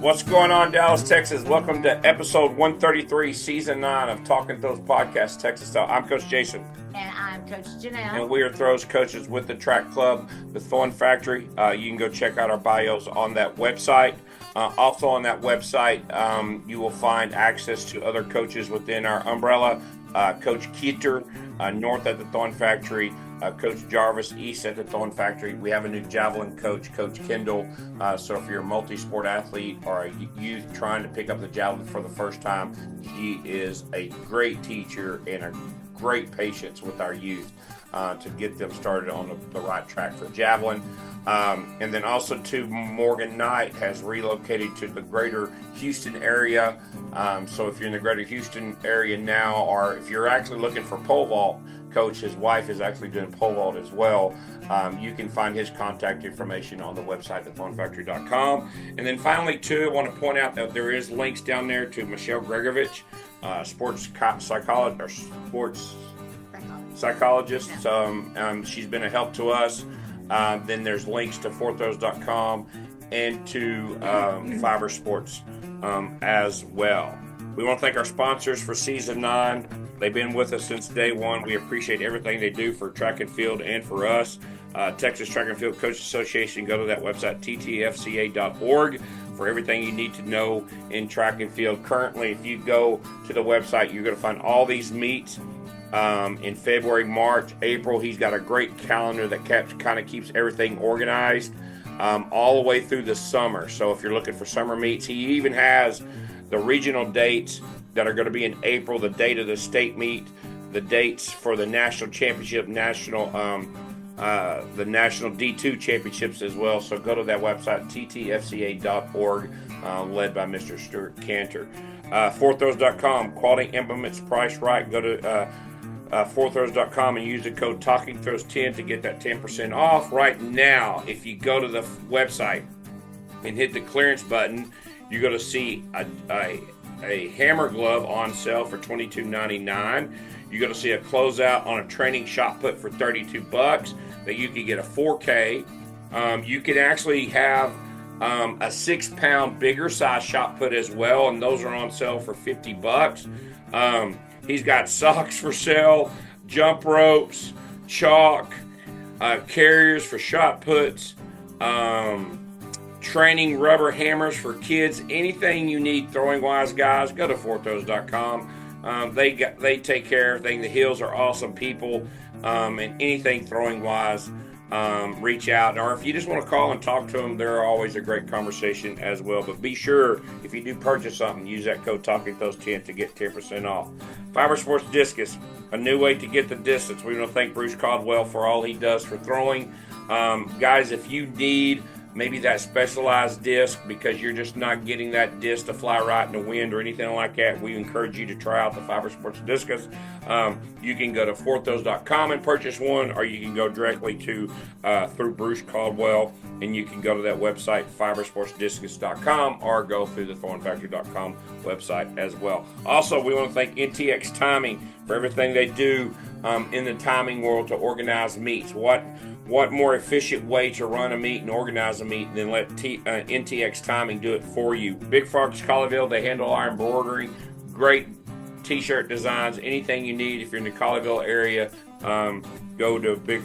What's going on, Dallas, Texas? Welcome to episode 133, season 9 of Talking Throws Podcast, Texas Style. I'm Coach Jason. And I'm Coach Janelle. And we are throws coaches with the track club, the Thorn Factory. You can go check out our bios on that website. Also on that website, you will find access to other coaches within our umbrella. Coach Keeter, north at the Thorn Factory. Coach Jarvis, east at the Thorn Factory. We have a new javelin coach, Coach Kendall. So if you're a multi-sport athlete or a youth trying to pick up the javelin for the first time, he is a great teacher and a great patience with our youth to get them started on the right track for javelin. And then also too, Morgan Knight has relocated to the greater Houston area. So if you're in the greater Houston area now, or if you're actually looking for pole vault, Coach, his wife is actually doing pole vault as well. You can find his contact information on the website, thethornfactory.com. And then finally, too, I want to point out that there is links down there to Michelle Gregovich, sports psychologist or sports psychologist. She's been a help to us. Then there's links to fourthrows.com and to Fiber Sports as well. We want to thank our sponsors for season 9. They've been with us since day one. We appreciate everything they do for track and field and for us. Texas Track and Field Coaches Association, go to that website, ttfca.org, for everything you need to know in track and field. Currently, if you go to the website, you're going to find all these meets in February, March, April. He's got a great calendar that kind of keeps everything organized all the way through the summer. So if you're looking for summer meets, he even has the regional dates that are going to be in April, the date of the state meet, the dates for the national championship, the national D2 championships as well. So go to that website, ttfca.org, led by Mr. Stuart Cantor. Fourthrows.com, quality implements priced right. Go to fourthrows.com and use the code TalkingThrows10 to get that 10% off. Right now, if you go to the website and hit the clearance button, you're going to see a hammer glove on sale for $22.99. You're going to see a closeout on a training shot put for $32 that you can get a 4K. You can actually have a 6-pound bigger size shot put as well, and those are on sale for $50. He's got socks for sale, jump ropes, chalk, carriers for shot puts, training rubber hammers for kids. Anything you need throwing wise, guys, go to fourthrows.com. They take care of everything. The Hills are awesome people, and anything throwing wise, reach out. Or if you just want to call and talk to them, they're always a great conversation as well. But be sure, if you do purchase something, use that code TalkingThrows10 to get 10% off. Fiber Sports Discus, a new way to get the distance. We want to thank Bruce Caldwell for all he does for throwing. Guys, if you need maybe that specialized disc because you're just not getting that disc to fly right in the wind or anything like that, we encourage you to try out the Fiber Sports Discus. You can go to fourthrows.com and purchase one, or you can go directly to through Bruce Caldwell, and you can go to that website, fibersportsdiscus.com, or go through the thornfactory.com website as well. Also, we want to thank NTX Timing for everything they do in the timing world to organize meets. What more efficient way to run a meet and organize a meet than let NTX Timing do it for you? Big Frogs Colleyville, they handle our embroidery, great t-shirt designs, anything you need. If you're in the Colleyville area, go to Big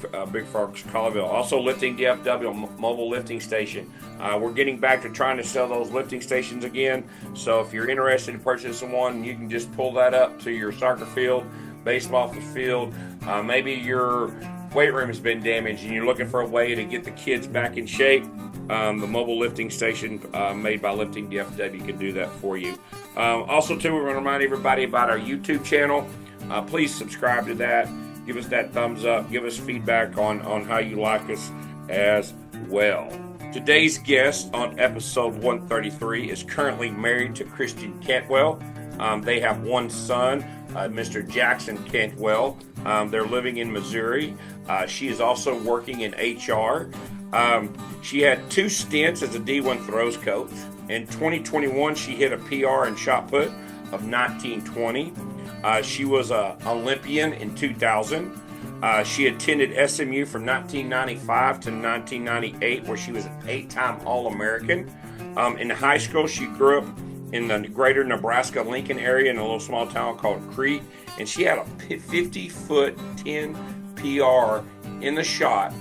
Frogs Colleyville. Also, Lifting DFW, mobile lifting station. We're getting back to trying to sell those lifting stations again. So if you're interested in purchasing one, you can just pull that up to your soccer field, baseball field. Maybe your weight room has been damaged and you're looking for a way to get the kids back in shape. The mobile lifting station made by Lifting DFW can do that for you. Also, too, we want to remind everybody about our YouTube channel. Please subscribe to that. Give us that thumbs up. Give us feedback on how you like us as well. Today's guest on episode 133 is currently married to Christian Cantwell. They have one son, Mr. Jackson Cantwell. They're living in Missouri. She is also working in HR. She had 2 stints as a D1 throws coach. In 2021, she hit a PR in shot put of 1920. She was an Olympian in 2000. She attended SMU from 1995 to 1998, where she was an 8-time All-American. In high school, she grew up in the greater Nebraska Lincoln area in a little small town called Crete, and she had a 50-foot 10 PR in the shot.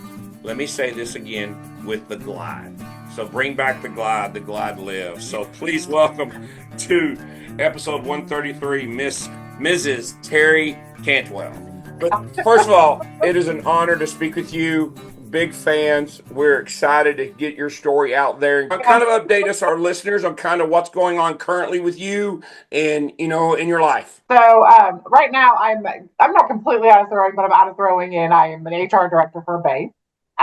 Let me say this again, with the glide. So bring back the glide lives. So please welcome to episode 133, Mrs. Teri Cantwell. But first of all, it is an honor to speak with you. Big fans. We're excited to get your story out there and kind of update us, our listeners, on kind of what's going on currently with you and, in your life. So right now I'm not completely out of throwing, but I'm out of throwing, and I am an HR director for a bank.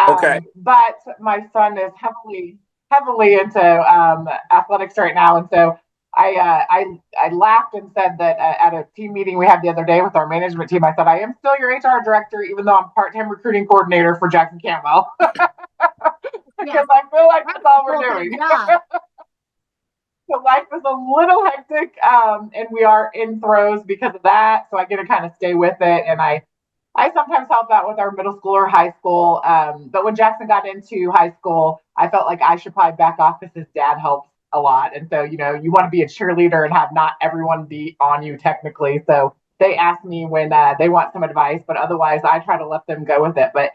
Okay. But my son is heavily into athletics right now, and so I laughed and said that at a team meeting we had the other day with our management team, I said, I am still your HR director, even though I'm part-time recruiting coordinator for Jackson Cantwell. Because I feel like that's all we're doing. So life is a little hectic, and we are in throws because of that. So I get to kind of stay with it, and I sometimes help out with our middle school or high school. But when Jackson got into high school, I felt like I should probably back off because his dad helps a lot. And so, you want to be a cheerleader and have not everyone be on you technically. So they ask me when they want some advice, but otherwise I try to let them go with it. But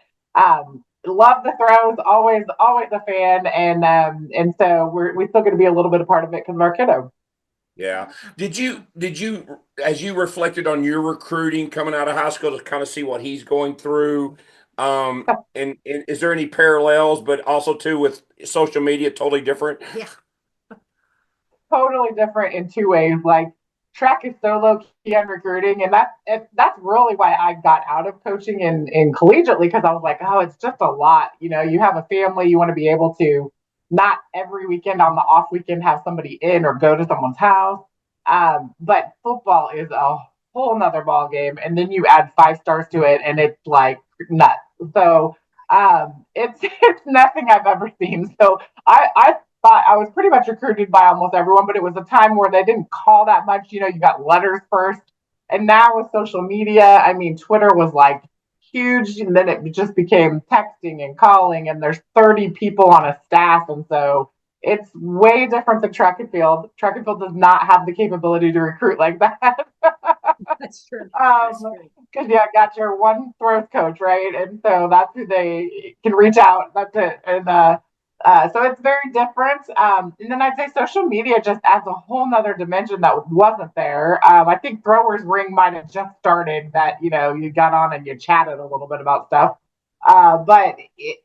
love the throws, always a fan. And so we're still going to be a little bit a part of it because of our kiddo. Yeah. Did you, as you reflected on your recruiting coming out of high school to kind of see what he's going through, and is there any parallels, but also too with social media, totally different? Yeah. Totally different in two ways. Like track is so low key on recruiting, and that's really why I got out of coaching in collegiately, because I was like, oh, it's just a lot. You have a family, you want to be able to not every weekend on the off weekend have somebody in or go to someone's house. But football is a whole nother ball game, and then you add 5 stars to it, and it's like nuts. So it's nothing I've ever seen. So I thought I was pretty much recruited by almost everyone, but it was a time where they didn't call that much. You got letters first. And now with social media, I mean, Twitter was like huge, and then it just became texting and calling, and there's 30 people on a staff. And so it's way different than track and field. Track and field does not have the capability to recruit like that. That's true. Because I got your one throws coach, right? And so that's who they can reach out. That's it. And so it's very different. And then I'd say social media just adds a whole nother dimension that wasn't there. I think Throwers Ring might have just started that, you got on and you chatted a little bit about stuff. But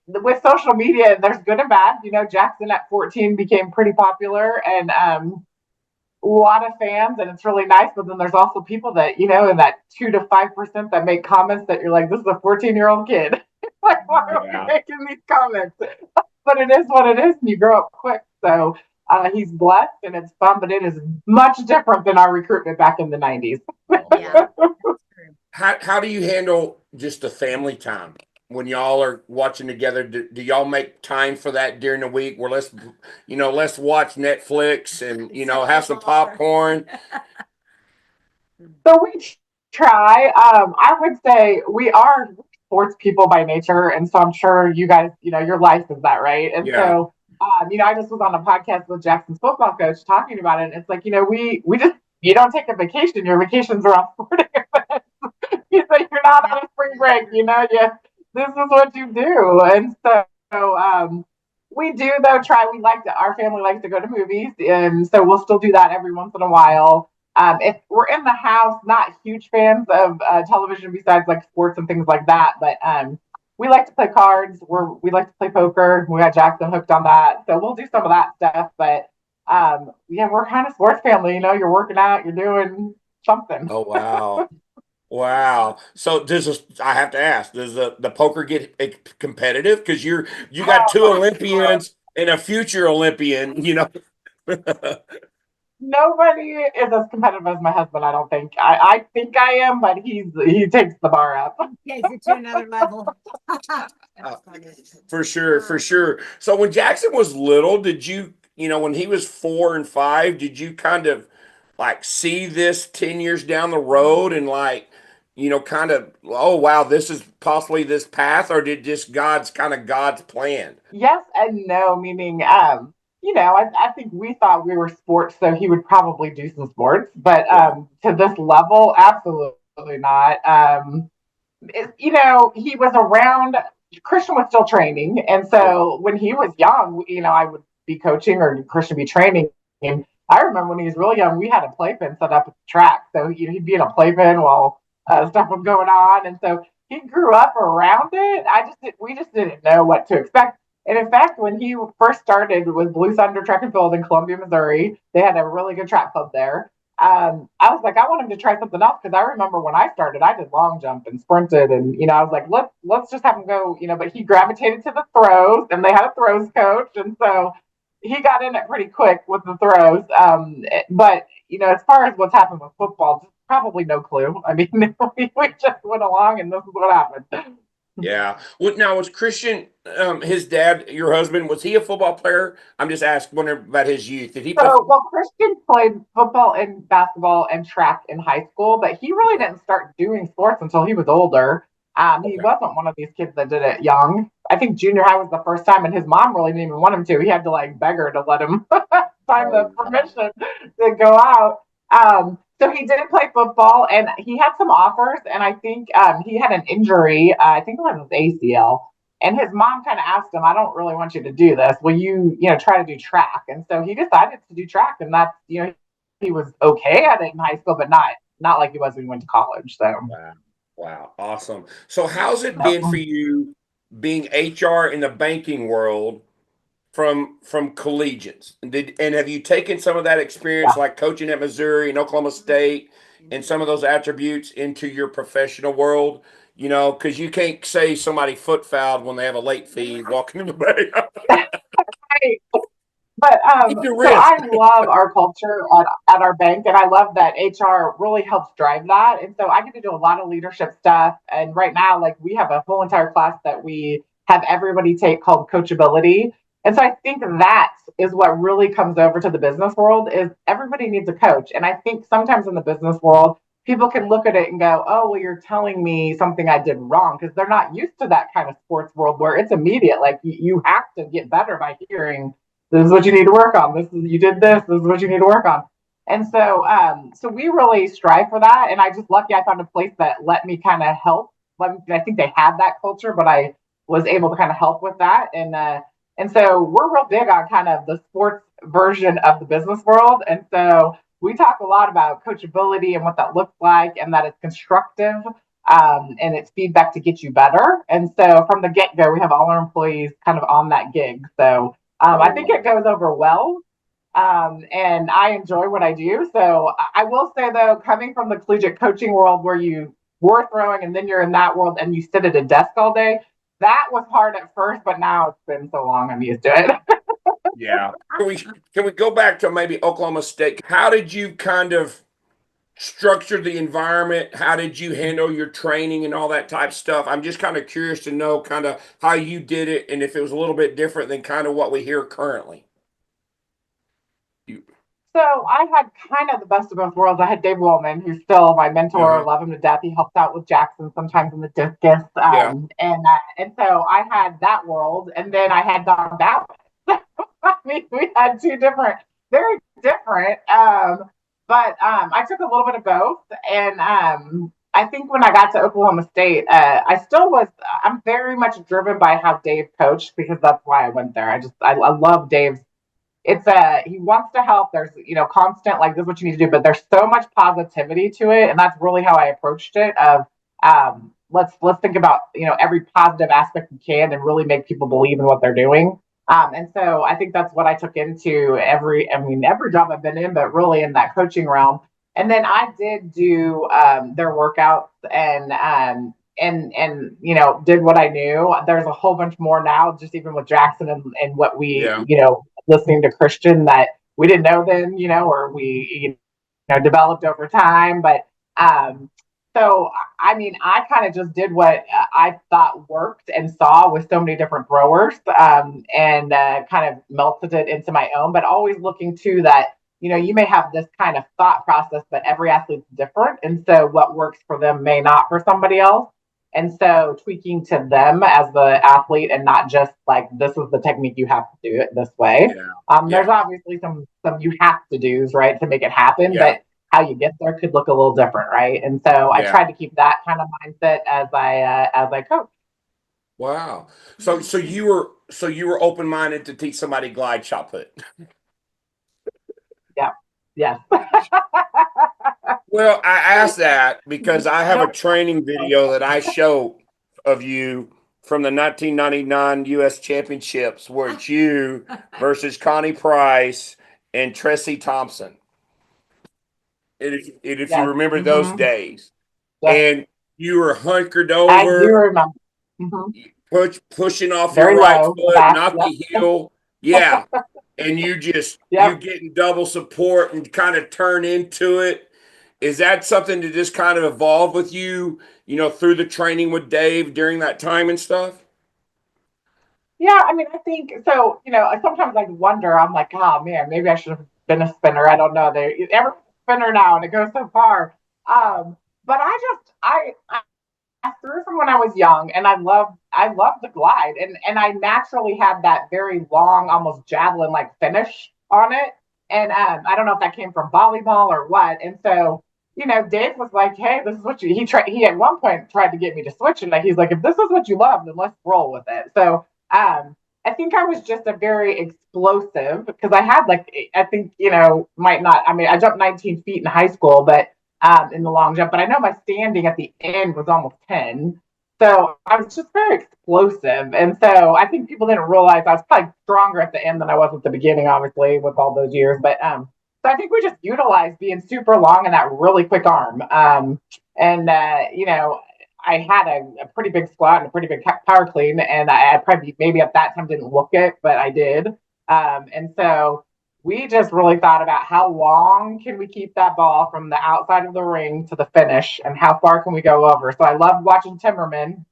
with social media, there's good and bad. Jackson at 14 became pretty popular and a lot of fans, and it's really nice. But then there's also people that, in that 2 to 5% that make comments that you're like, this is a 14-year-old kid. Like, why are we making these comments? But it is what it is, and you grow up quick. So he's blessed, and it's fun, but it is much different than our recruitment back in the 90s. Yeah. How do you handle just the family time when y'all are watching together? Do y'all make time for that during the week where let's watch Netflix and, have some popcorn? So we try. I would say we are sports people by nature, and so I'm sure you guys, your life is that, right? And so, I just was on a podcast with Jackson's football coach talking about it. And it's like, we just, you don't take a vacation. Your vacations are on sporting events. You're not on a spring break. This is what you do. And so we do though try. Our family likes to go to movies, and so we'll still do that every once in a while. If we're in the house, not huge fans of television besides like sports and things like that, but we like to play cards. We like to play poker. We got Jackson hooked on that, so we'll do some of that stuff. But we're kind of sports family. You're working out, you're doing something. Oh wow, wow. So I have to ask, does the poker get competitive? Because you got 2 Olympians and a future Olympian. Nobody is as competitive as my husband, I don't think. I think I am, but he takes the bar up. Takes it to another level. For sure. So when Jackson was little, did you, when he was 4 and 5, did you kind of like see this 10 years down the road and like, kind of, oh wow, this is possibly this path, or did just God's plan? Yes and no, meaning, I think we thought we were sports, so he would probably do some sports, but Yeah. to this level, absolutely not. He was around, Christian was still training. And Yeah. so when he was young, I would be coaching or Christian be training. And I remember when he was really young, we had a playpen set up at the track. So he'd be in a playpen while stuff was going on. And so he grew up around it. We just didn't know what to expect. And in fact, when he first started with Blue Thunder Track and Field in Columbia, Missouri, they had a really good track club there. I was like, I want him to try something else because I remember when I started, I did long jump and sprinted, and I was like, let's just have him go, But he gravitated to the throws, and they had a throws coach, and so he got in it pretty quick with the throws. But as far as what's happened with football, just probably no clue. I mean, we just went along, and this is what happened. Yeah. Well, now was Christian, his dad, your husband, was he a football player? I'm just asking about his youth. Did he play? Well, Christian played football and basketball and track in high school, but he really didn't start doing sports until he was older. He Okay. wasn't one of these kids that did it young. I think junior high was the first time, and his mom really didn't even want him to. He had to beg her to let him sign the permission to go out. So he did play football, and he had some offers, and I think he had an injury. I think it was his ACL. And his mom kind of asked him, I don't really want you to do this. Will you, try to do track? And so he decided to do track. And that's, he was okay at it in high school, but not like he was when he went to college. So Wow. Wow. Awesome. So how's it been for you being HR in the banking world from collegiates? And have you taken some of that experience, yeah. like coaching at Missouri and Oklahoma State, and some of those attributes into your professional world? Because you can't say somebody foot fouled when they have a late fee walking in the bank. Right. But Take the so risk. I love our culture at our bank, and I love that HR really helps drive that. And so I get to do a lot of leadership stuff. And right now, we have a whole entire class that we have everybody take called coachability. And so I think that is what really comes over to the business world is everybody needs a coach. And I think sometimes in the business world, people can look at it and go, oh, well, you're telling me something I did wrong because they're not used to that kind of sports world where it's immediate. Like you have to get better by hearing this is what you need to work on. You did this. This is what you need to work on. And so we really strive for that. And I just lucky I found a place that let me kind of help. I think they had that culture, but I was able to kind of help with that. And so we're real big on kind of the sports version of the business world. And so we talk a lot about coachability and what that looks like, and that it's constructive, and it's feedback to get you better. And so from the get go, we have all our employees kind of on that gig. So I think it goes over well. And I enjoy what I do. So I will say, though, coming from the collegiate coaching world where you were throwing and then you're in that world and you sit at a desk all day, that was hard at first, but now it's been so long, I'm used to it. Yeah. Can we go back to maybe Oklahoma State? How did you kind of structure the environment? How did you handle your training and all that type stuff? I'm just kind of curious to know kind of how you did it and if it was a little bit different than kind of what we hear currently. So I had kind of the best of both worlds. I had Dave Woolman, who's still my mentor. Love him to death. He helps out with Jackson sometimes in the Discus. Yeah. And so I had that world, and then I had Don Dallas. I mean, we had two different, very different. But I took a little bit of both, and I think when I got to Oklahoma State, I'm very much driven by how Dave coached because that's why I went there. I love Dave's. He wants to help. There's, constant, like, this is what you need to do, but there's so much positivity to it. And that's really how I approached it of, let's think about, every positive aspect you can and really make people believe in what they're doing. And so I think that's what I took into every job I've been in, but really in that coaching realm. And then I did do, their workouts and did what I knew. There's a whole bunch more now, just even with Jackson and what we, listening to Christian that we didn't know then, or we, developed over time. But so, I kind of just did what I thought worked and saw with so many different throwers, and kind of melted it into my own, but always looking to that you may have this kind of thought process, but every athlete's different. And so what works for them may not for somebody else. And so tweaking to them as the athlete and not just like, this is the technique, you have to do it this way. There's obviously some you have to do's, right, to make it happen, but how you get there could look a little different, right? And so I tried to keep that kind of mindset as I coach. Wow. So you were open-minded to teach somebody glide shot put. Yeah. Yes. Well, I asked that because I have a training video that I show of you from the 1999 U.S. Championships where it's you versus Connie Price and Tressie Thompson. If you remember those days. And you were hunkered over. I do remember. Pushing off Very your right low, foot, back, not the heel. Yeah. And you just you getting double support and kind of turn into it. Is that something to just kind of evolve with you, through the training with Dave during that time and stuff? Yeah, I mean, I think so. Sometimes I wonder. I'm like, oh man, maybe I should have been a spinner. I don't know. Everyone's a spinner now, and it goes so far. But I threw from when I was young, and I love the glide, and I naturally had that very long, almost javelin like finish on it. And I don't know if that came from volleyball or what. And so, Dave was like, "Hey, this is what you." He at one point tried to get me to switch, and he's like, "If this is what you love, then let's roll with it." So I think I was just a very explosive because I had I think might not. I mean, I jumped 19 feet in high school, but in the long jump, but I know my standing at the end was almost 10. So I was just very explosive. And so I think people didn't realize I was probably stronger at the end than I was at the beginning, obviously, with all those years. But so I think we just utilized being super long and that really quick arm. I had a pretty big squat and a pretty big power clean. And I probably maybe at that time didn't look it, but I did. And so we just really thought about how long can we keep that ball from the outside of the ring to the finish and how far can we go over. So I love watching Timmerman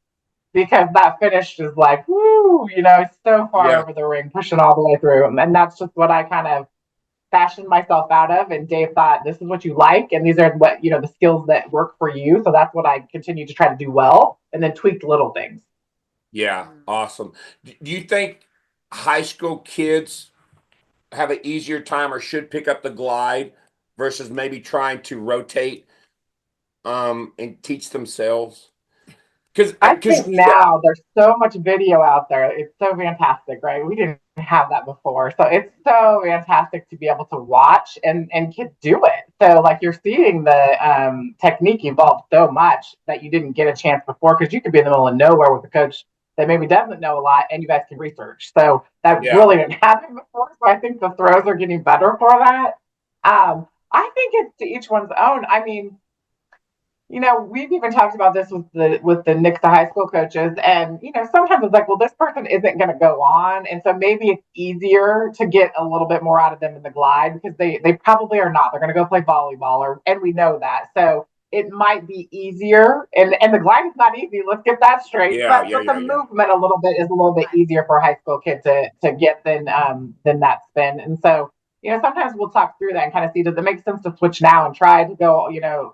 because that finish is like, woo, it's so far over the ring, pushing all the way through. And that's just what I kind of fashioned myself out of. And Dave thought, this is what you like. And these are what, the skills that work for you. So that's what I continue to try to do well and then tweak little things. Yeah. Awesome. Do you think high school kids have an easier time or should pick up the glide versus maybe trying to rotate and teach themselves? I think now there's so much video out there. It's so fantastic, right? We didn't have that before. So it's so fantastic to be able to watch and kids do it. So like you're seeing the technique evolve so much that you didn't get a chance before because you could be in the middle of nowhere with a coach that maybe doesn't know a lot and you guys can research. So that really didn't happen before. So I think the throws are getting better for that. I think it's to each one's own. I mean, we've even talked about this with the Nixa high school coaches, and sometimes it's like, well, this person isn't going to go on, and so maybe it's easier to get a little bit more out of them in the glide because they probably are not. They're going to go play volleyball, and we know that. So it might be easier, and the glide is not easy. Let's get that straight. But the movement a little bit is a little bit easier for a high school kid to get than that spin, and so. Sometimes we'll talk through that and kind of see, does it make sense to switch now and try to go,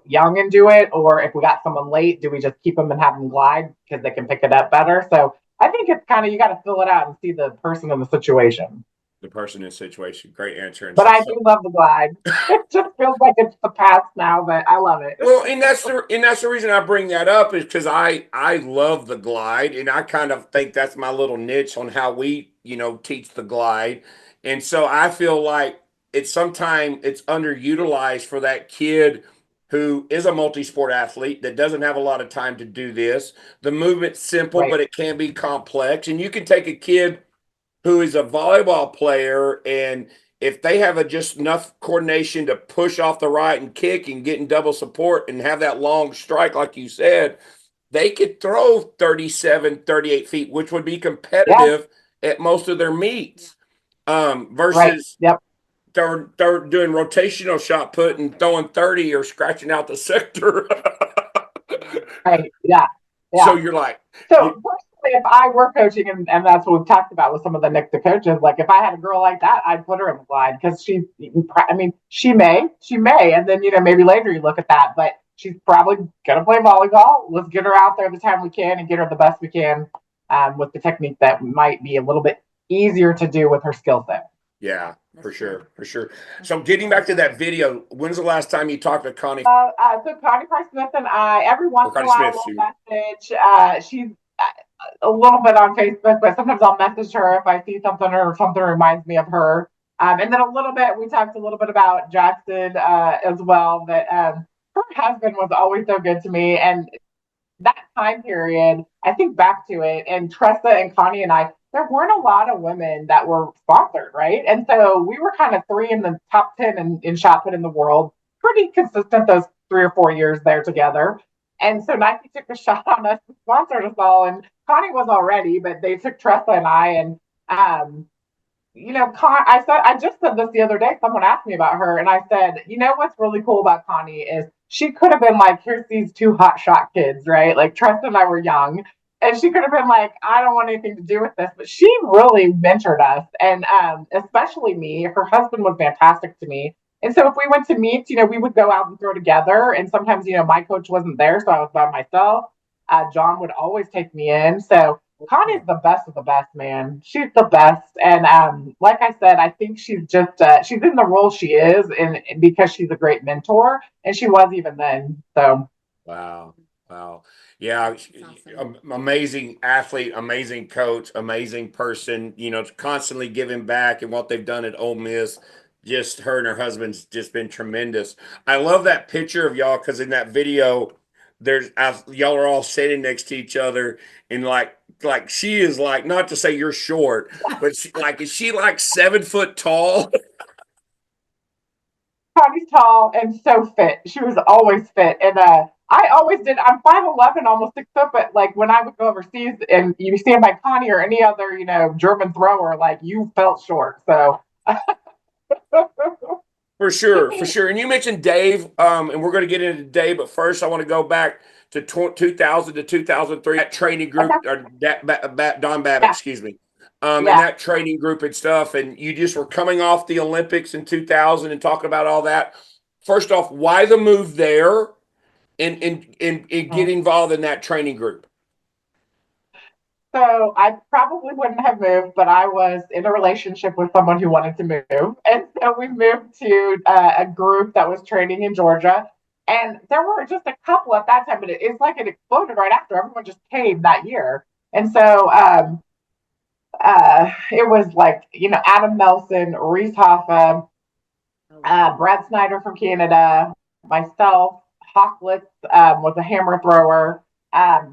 young and do it? Or if we got someone late, do we just keep them and have them glide because they can pick it up better? So I think it's kind of, you got to fill it out and see the person in the situation. The person in the situation. Great answer. But I do love the glide. It just feels like it's the past now, but I love it. Well, and that's the reason I bring that up is because I love the glide, and I kind of think that's my little niche on how we, teach the glide. And so I feel like sometimes it's underutilized for that kid who is a multi-sport athlete that doesn't have a lot of time to do this. The movement's simple, but it can be complex. And you can take a kid who is a volleyball player, and if they have just enough coordination to push off the right and kick and get in double support and have that long strike, like you said, they could throw 37, 38 feet, which would be competitive at most of their meets. Versus they're doing rotational shot put and throwing 30 or scratching out the sector. Right. Yeah. So you're like, so if I were coaching, and that's what we've talked about with some of the NICTA coaches, like if I had a girl like that, I'd put her in the line because she may, and then, maybe later you look at that, but she's probably going to play volleyball. Let's get her out there the time we can and get her the best we can with the technique that might be a little bit easier to do with her skill set. Yeah, for sure. So getting back to that video, when's the last time you talked to Connie? So Connie Price-Smith and I, every once in a while, we'll message. She's a little bit on Facebook, but sometimes I'll message her if I see something or something reminds me of her. And then a little bit, we talked a little bit about Jackson as well, but her husband was always so good to me. And that time period, I think back to it, and Tressa and Connie and I, there weren't a lot of women that were sponsored, right? And so we were kind of 3 in the top 10 in shot put in the world, pretty consistent those 3 or 4 years there together. And so Nike took a shot on us and sponsored us all. And Connie was already, but they took Tressa and I. And, I just said this the other day. Someone asked me about her. And I said, what's really cool about Connie is she could have been like, here's these 2 hot shot kids, right? Like Tressa and I were young. And she could have been like, I don't want anything to do with this. But she really mentored us. And especially me. Her husband was fantastic to me. And so if we went to meets, we would go out and throw together. And sometimes, my coach wasn't there, so I was by myself. John would always take me in. So Connie's the best of the best, man. She's the best. And like I said, I think she's just, she's in the role she is and because she's a great mentor. And she was even then. So. Wow. Yeah. Awesome. Amazing athlete, amazing coach, amazing person, constantly giving back and what they've done at Ole Miss. Just her and her husband's just been tremendous. I love that picture of y'all because in that video, y'all are all sitting next to each other and like she is like, not to say you're short, but is she like 7 foot tall? Connie's tall and so fit. She was always fit, and I always did. I'm 5'11", almost 6 foot, but like when I would go overseas and you stand by Connie or any other German thrower, like you felt short. So. For sure. And you mentioned Dave, and we're going to get into Dave, but first I want to go back to 2000 to 2003, that training group, or Don Babbitt, excuse me, and that training group and stuff, and you just were coming off the Olympics in 2000 and talking about all that. First off, why the move there and get involved in that training group? So I probably wouldn't have moved, but I was in a relationship with someone who wanted to move. And so we moved to a group that was training in Georgia. And there were just a couple at that time, but it's like it exploded right after. Everyone just came that year. And so it was like, Adam Nelson, Reese Hoffa, Brad Snyder from Canada, myself, Hawklitz was a hammer thrower.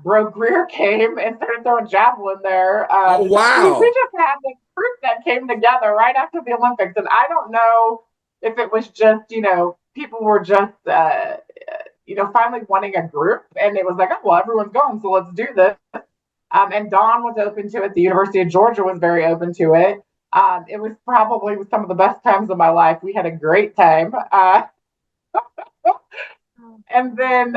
Bro Greer came and started throwing javelin there. Oh, wow. We just had this group that came together right after the Olympics. And I don't know if it was just, people were just, finally wanting a group. And it was like, oh, well, everyone's going, so let's do this. And Dawn was open to it. The University of Georgia was very open to it. It was probably some of the best times of my life. We had a great time. And then,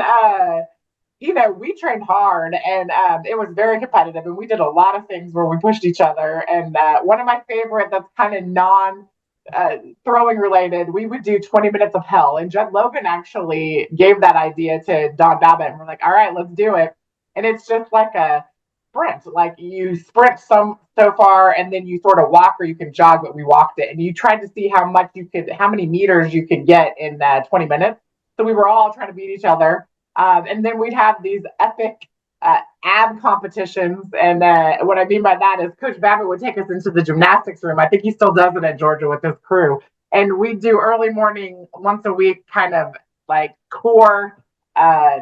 we trained hard and it was very competitive and we did a lot of things where we pushed each other. And one of my favorite that's kind of non-throwing related, we would do 20 minutes of hell. And Jed Logan actually gave that idea to Don Babbitt. And we're like, all right, let's do it. And it's just like a sprint. Like you sprint so far and then you sort of walk or you can jog, but we walked it. And you tried to see how many meters you could get in 20 minutes. So we were all trying to beat each other. And then we'd have these epic ab competitions. And what I mean by that is Coach Babbitt would take us into the gymnastics room. I think he still does it at Georgia with his crew. And we do early morning, once a week, kind of like core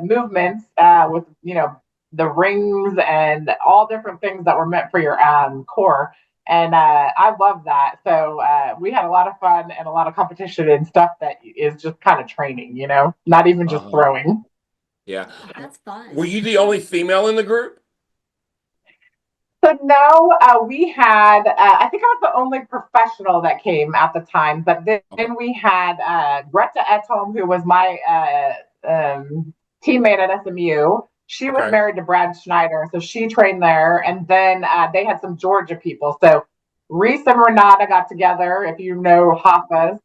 movements with, the rings and all different things that were meant for your core. And I love that. So we had a lot of fun and a lot of competition and stuff that is just kind of training, not even just throwing. Yeah. That's fun. Were you the only female in the group? So no, we had, I think I was the only professional that came at the time, but then we had Greta Edholm, who was my teammate at SMU. She was married to Brad Schneider, so she trained there. And then they had some Georgia people. So Reese and Renata got together. If you know Hoffa's,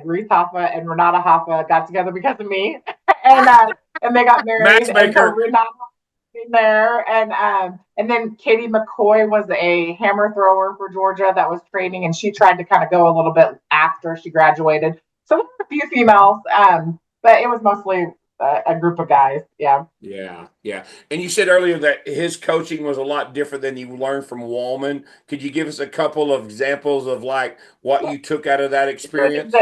Reese Hoffa and Renata Hoffa got together because of me, and they got married. Matchmaker. And so Renata was in there, and then Katie McCoy was a hammer thrower for Georgia that was training, and she tried to kind of go a little bit after she graduated. So there were a few females, but it was mostly a group of guys. Yeah. And you said earlier that his coaching was a lot different than you learned from Wallman. Could you give us a couple of examples of like what you took out of that experience?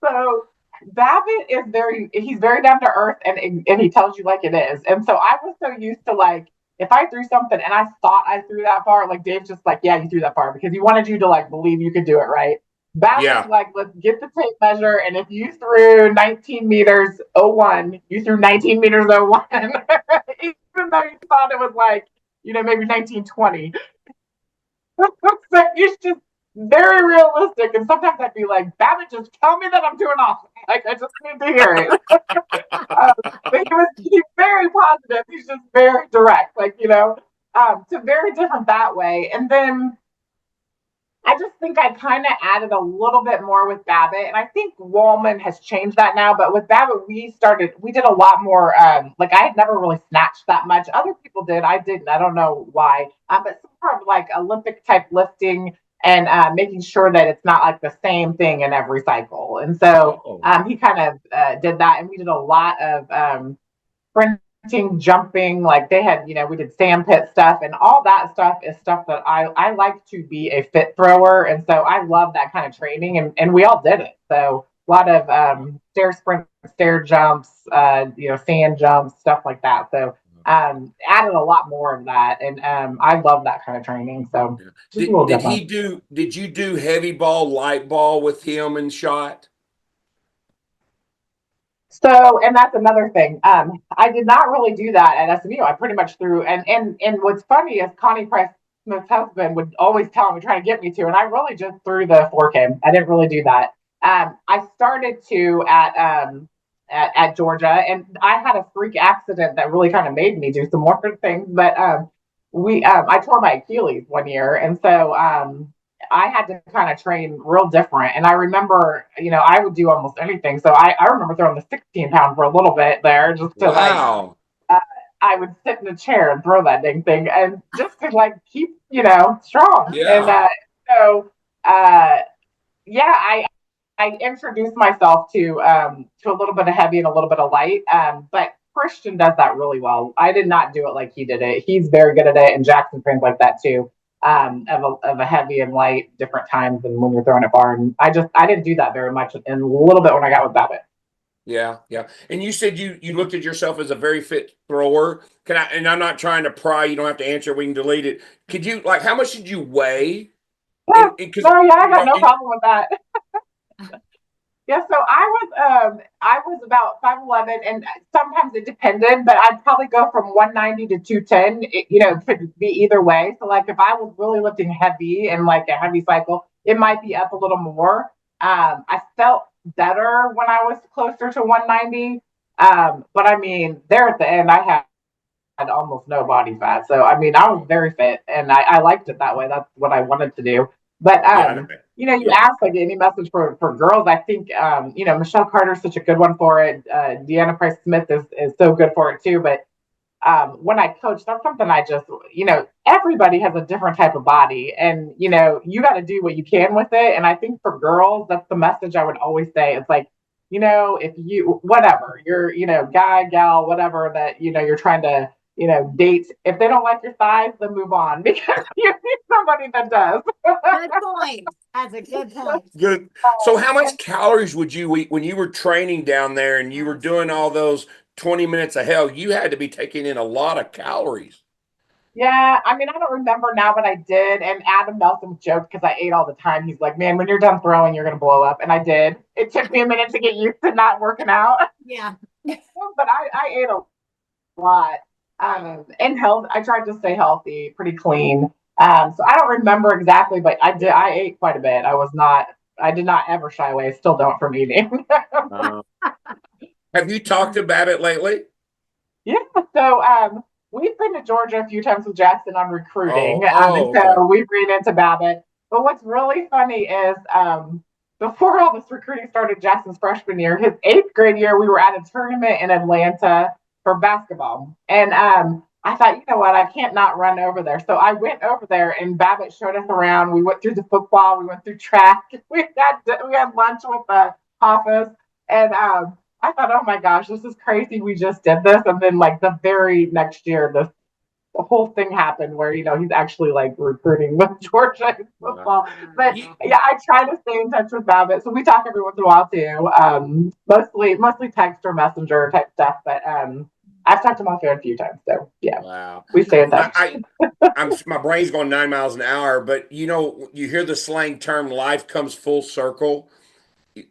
So Babbitt is he's very down to earth, and he tells you like it is. And so I was so used to, like, if I threw something and I thought I threw that far, like Dave's just like, yeah, you threw that far, because he wanted you to like believe you could do it, right? Babbitt's like, let's get the tape measure, and if you threw 19 meters 01, you threw 19 meters 01, even though you thought it was like, maybe 1920. So it's just very realistic, and sometimes I'd be like, Babbitt, just tell me that I'm doing awesome. Like, I just need to hear it. But he's very positive. He's just very direct, so very different that way. And then I just think I kind of added a little bit more with Babbitt, and I think Wallman has changed that now. But with Babbitt, we did a lot more. Like, I had never really snatched that much. Other people did. I didn't. I don't know why. But some part of like Olympic type lifting and making sure that it's not like the same thing in every cycle. And so he kind of did that, and we did a lot of sprinting, jumping. Like they had, we did sand pit stuff, and all that stuff is stuff that I like to be a fit thrower, and so I love that kind of training, and we all did it. So a lot of stair sprints, stair jumps, sand jumps, stuff like that. So added a lot more of that, and I love that kind of training. So did you do heavy ball, light ball with him in shot? So, and that's another thing. I did not really do that at SMU. I pretty much threw, and what's funny is Connie Price Smith's husband would always tell me, trying to get me to, and I really just threw the 4K. I didn't really do that. I started to at Georgia, and I had a freak accident that really kind of made me do some more things. But I tore my Achilles one year, and so I had to kind of train real different. And I remember, I would do almost anything. So I remember throwing the 16 pound for a little bit there, just to I would sit in a chair and throw that dang thing, and just to like keep, strong. Yeah. And I introduced myself to a little bit of heavy and a little bit of light. But Christian does that really well. I did not do it like he did it. He's very good at it, and Jackson trains like that too. Of a heavy and light different times than when you're throwing it far. And I didn't do that very much, and a little bit when I got with Babbitt. Yeah. And you said you looked at yourself as a very fit thrower. And I'm not trying to pry, you don't have to answer, we can delete it. Could you, like, how much did you weigh? I got no problem with that. Yeah, so I was about 5'11", and sometimes it depended, but I'd probably go from 190 to 210. It could be either way. So like if I was really lifting heavy and like a heavy cycle, it might be up a little more. I felt better when I was closer to 190. But I mean, there at the end, I had almost no body fat. So I mean, I was very fit, and I liked it that way. That's what I wanted to do. But you asked like any message for girls. I think Michelle Carter's such a good one for it. Deanna Price Smith is so good for it too. But when I coach, that's something I just everybody has a different type of body, and you got to do what you can with it. And I think for girls, that's the message I would always say. It's like, if you whatever you're guy, gal, whatever that you're trying to date, if they don't like your size, then move on, because you need somebody that does. Good point. That's a good point. Good. So how much calories would you eat when you were training down there and you were doing all those 20 minutes of hell? You had to be taking in a lot of calories. Yeah, I mean, I don't remember now, but I did. And Adam Nelson joked, because I ate all the time. He's like, man, when you're done throwing, you're going to blow up. And I did. It took me a minute to get used to not working out. Yeah. But I ate a lot. And health, I tried to stay healthy, pretty clean. So I don't remember exactly, but I ate quite a bit. I did not ever shy away. Still don't, from eating. Have you talked to Babbitt lately? Yeah, so we've been to Georgia a few times with Jackson on recruiting, and Okay. so we've ran into Babbitt. But what's really funny is before all this recruiting started, Jackson's freshman year, his eighth grade year, we were at a tournament in Atlanta for basketball, and I thought, you know what, I can't not run over there. So I went over there, and Babbitt showed us around. We went through the football, we went through track, we had lunch with the office, and I thought, oh my gosh, this is crazy. We just did this. And then like the very next year, the whole thing happened where, he's actually like recruiting with Georgia in football. But yeah, I try to stay in touch with Babbitt. So we talk every once in a while too. Mostly text or messenger type stuff. But I've talked to him on phone a few times. So yeah, Wow. we stay in touch. My brain's going 9 miles an hour, but you hear the slang term "life comes full circle."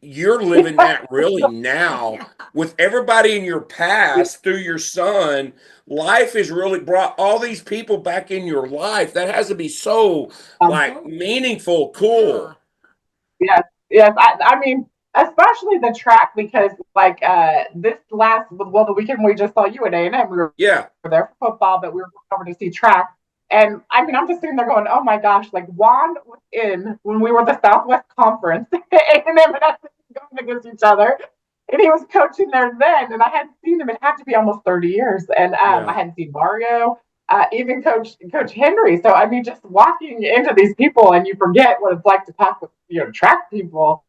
You're living that really now with everybody in your past through your son. Life has really brought all these people back in your life. That has to be so meaningful, cool. Yes, yes. I mean, especially the track because like the weekend we just saw you at A&M, we were there for football, but we were going over to see track. And I mean, I'm just sitting there going, oh my gosh, like Juan was in when we were the Southwest Conference, A&M and us going against each other. And he was coaching there then, and I hadn't seen him. It had to be almost 30 years. And I hadn't seen Mario, even Coach Henry. So, I mean, just walking into these people and you forget what it's like to talk with, track people.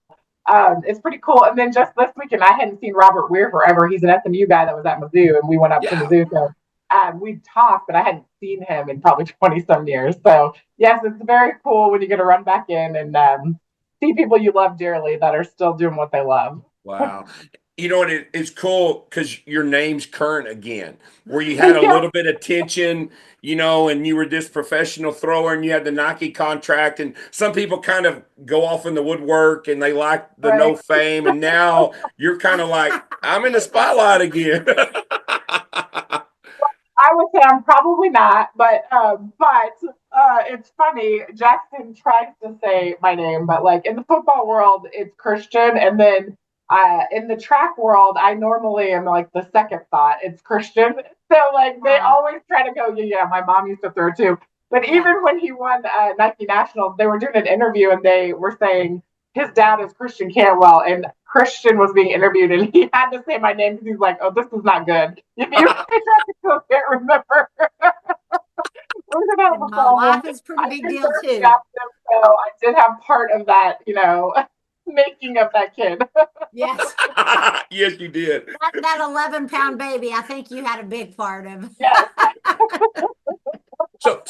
It's pretty cool. And then just this weekend, I hadn't seen Robert Weir forever. He's an SMU guy that was at Mizzou, and we went up to Mizzou. So we talked, but I hadn't seen him in probably 20 some years. So, yes, it's very cool when you get to run back in and see people you love dearly that are still doing what they love. Wow. You know what? It's cool because your name's current again, where you had a little bit of tension, and you were this professional thrower and you had the Nike contract. And some people kind of go off in the woodwork and they like the no fame. And now you're kind of like, I'm in the spotlight again. I would say I'm probably not, but it's funny. Jackson tries to say my name, but like in the football world, it's Christian, and then in the track world, I normally am like the second thought. It's Christian, so like they always try to go. Yeah, my mom used to throw too. But even when he won Nike Nationals, they were doing an interview and they were saying his dad is Christian Cantwell, and Christian was being interviewed, and he had to say my name because he's like, "Oh, this is not good." If you can't remember, life is a pretty big deal too. So I did have part of that, making of that kid. Yes. Yes, you did. That 11-pound baby, I think you had a big part of. Yes. So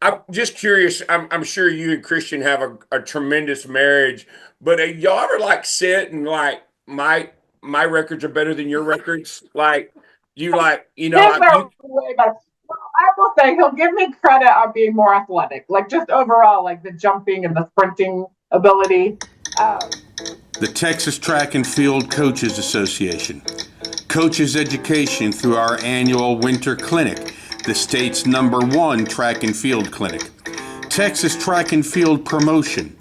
I'm just curious. I'm sure you and Christian have a tremendous marriage, but y'all ever like sit and like my records are better than your records? Like you like way better. I will say he'll give me credit on being more athletic, like just overall, like the jumping and the sprinting ability. The Texas Track and Field Coaches Association. Coaches education through our annual winter clinic, the state's #1 track and field clinic. Texas Track and Field promotion.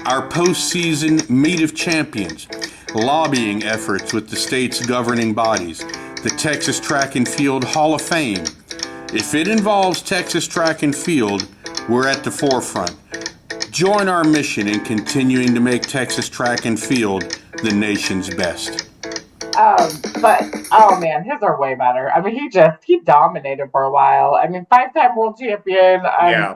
Our postseason Meet of Champions. Lobbying efforts with the state's governing bodies. The Texas Track and Field Hall of Fame. If it involves Texas Track and Field, we're at the forefront. Join our mission in continuing to make Texas Track and Field the nation's best. But oh man, his are way better. I mean, he dominated for a while. I mean, 5-time world champion.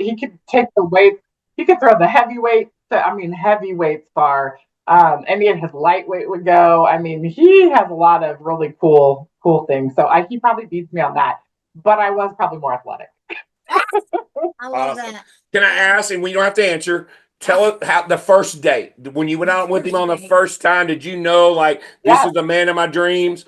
He could take the weight. He could throw the heavyweight. Heavyweights far. And then his lightweight would go. I mean, he has a lot of really cool things. So he probably beats me on that. But I was probably more athletic. I love that. Can I ask, and we don't have to answer, tell us how the first date, when you went out with him on the first time, did you know, like, this is the man of my dreams?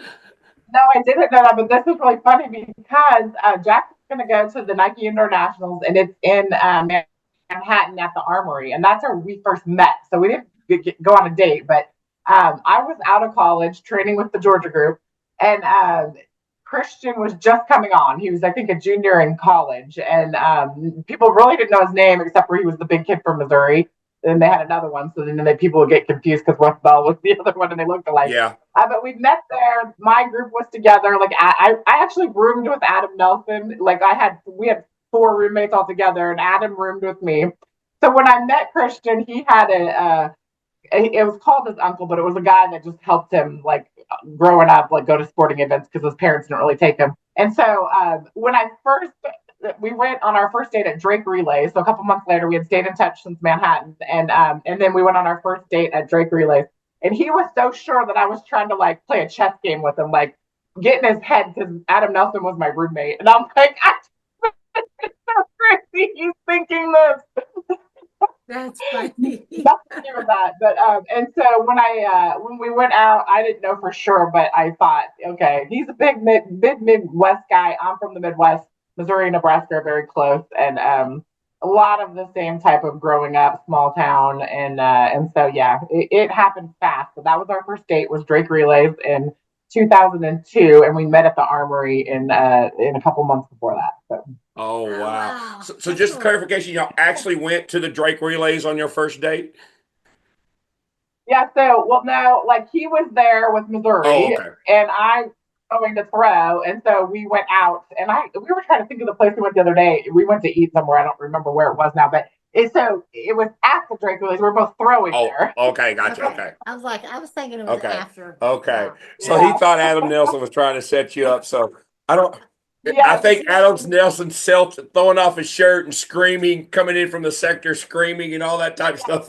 No, I didn't know that, but this is really funny because Jackson's going to go to the Nike Internationals, and it's in Manhattan at the Armory, and that's where we first met. So we didn't go on a date, but I was out of college training with the Georgia group, and Christian was just coming on. He was, I think, a junior in college, and people really didn't know his name except for he was the big kid from Missouri. then they had another one. So then people would get confused because West Bell was the other one and they looked alike. Yeah. But we met there. My group was together. Like I actually roomed with Adam Nelson. Like we had 4 roommates all together, and Adam roomed with me. So when I met Christian, he had it was called his uncle, but it was a guy that just helped him like growing up, like go to sporting events because his parents didn't really take him. And so when we went on our first date at Drake Relay. So a couple months later, we had stayed in touch since Manhattan, and then we went on our first date at Drake Relay. And he was so sure that I was trying to like play a chess game with him, like get in his head because Adam Nelson was my roommate, and I'm like, it's so crazy. He's thinking this. That's funny. Nothing to do with that. But and so when we went out, I didn't know for sure, but I thought, okay, he's a big Midwest guy. I'm from the Midwest. Missouri and Nebraska are very close, and a lot of the same type of growing up, small town, and so yeah, it happened fast. But that was our first date, was Drake Relays in 2002, and we met at the Armory in a couple months before that. So. Oh, wow. Wow. So just clarification, y'all actually went to the Drake Relays on your first date? Yeah, so, well, no, like he was there with Missouri, and I going to throw, and so we went out, and we were trying to think of the place we went the other day. We went to eat somewhere. I don't remember where it was now, but it was at the Drake Relays. We were both throwing there. Okay, gotcha. Okay. I was thinking it was after. Okay. Yeah. So he thought Adam Nelson was trying to set you up. So I think Adam Nelson throwing off his shirt and screaming, coming in from the sector, screaming and all that type of stuff.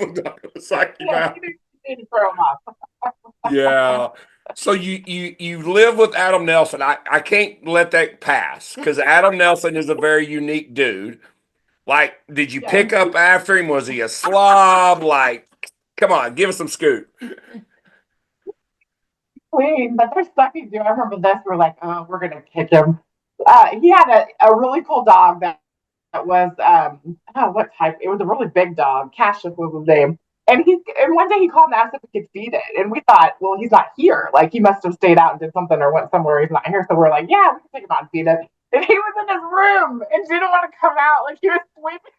Yeah. So you live with Adam Nelson. I can't let that pass because Adam Nelson is a very unique dude. Like, did you pick up after him? Was he a slob? Like, come on, give us some scoop. Clean, but there's stuff he do. I remember this. We're like, oh, we're gonna kick him. He had a really cool dog that was what type? It was a really big dog. Cassius was his name. And one day he called and asked if we could feed it. And we thought, well, he's not here. Like he must have stayed out and did something or went somewhere he's not here. So we're like, yeah, we can take him out and feed it. And he was in his room and didn't want to come out. Like he was sleeping.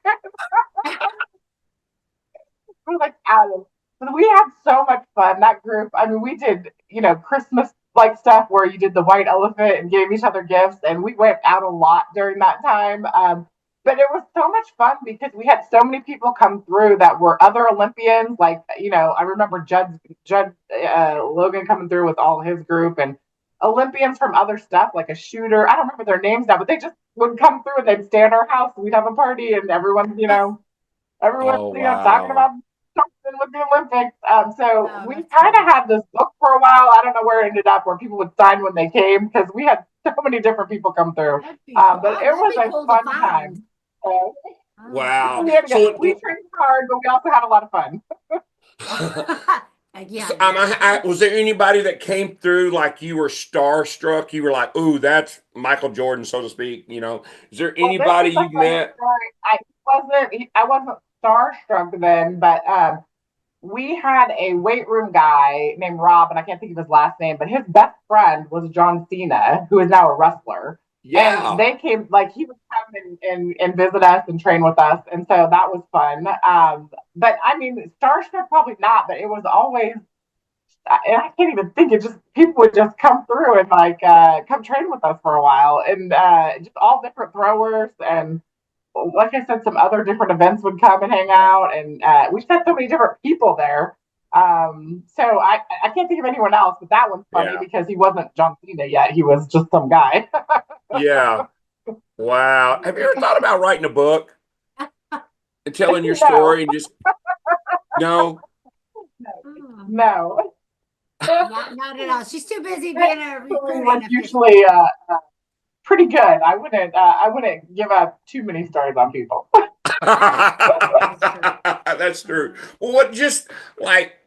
We're like, Adam. So we had so much fun. That group. I mean, we did, Christmas like stuff where you did the white elephant and gave each other gifts. And we went out a lot during that time. But it was so much fun because we had so many people come through that were other Olympians. Like, I remember Judd Logan coming through with all his group and Olympians from other stuff, like a shooter. I don't remember their names now, but they just would come through and they'd stay at our house. We'd have a party and everyone's talking about something with the Olympics. We kind of had this book for a while. I don't know where it ended up, where people would sign when they came because we had so many different people come through. But it was a fun time. Wow. We trained hard, but we also had a lot of fun. Was there anybody that came through like you were starstruck? You were like, ooh, that's Michael Jordan, so to speak. Is there anybody you met? I wasn't starstruck then, but we had a weight room guy named Rob, and I can't think of his last name, but his best friend was John Cena, who is now a wrestler. Yeah. And they came, like, he would come and visit us and train with us. And so that was fun. But I mean, starstruck, probably not, but it was always, and I can't even think, people would just come through and like, come train with us for a while, and just all different throwers. And like I said, some other different events would come and hang out. And we just had so many different people there. So I can't think of anyone else, but that one's funny because he wasn't John Cena yet. He was just some guy. Yeah. Wow. Have you ever thought about writing a book and telling your story and just No. Not at all. She's too busy being a recruiter. Usually pretty good. I wouldn't give up too many stories on people. That's true. Well,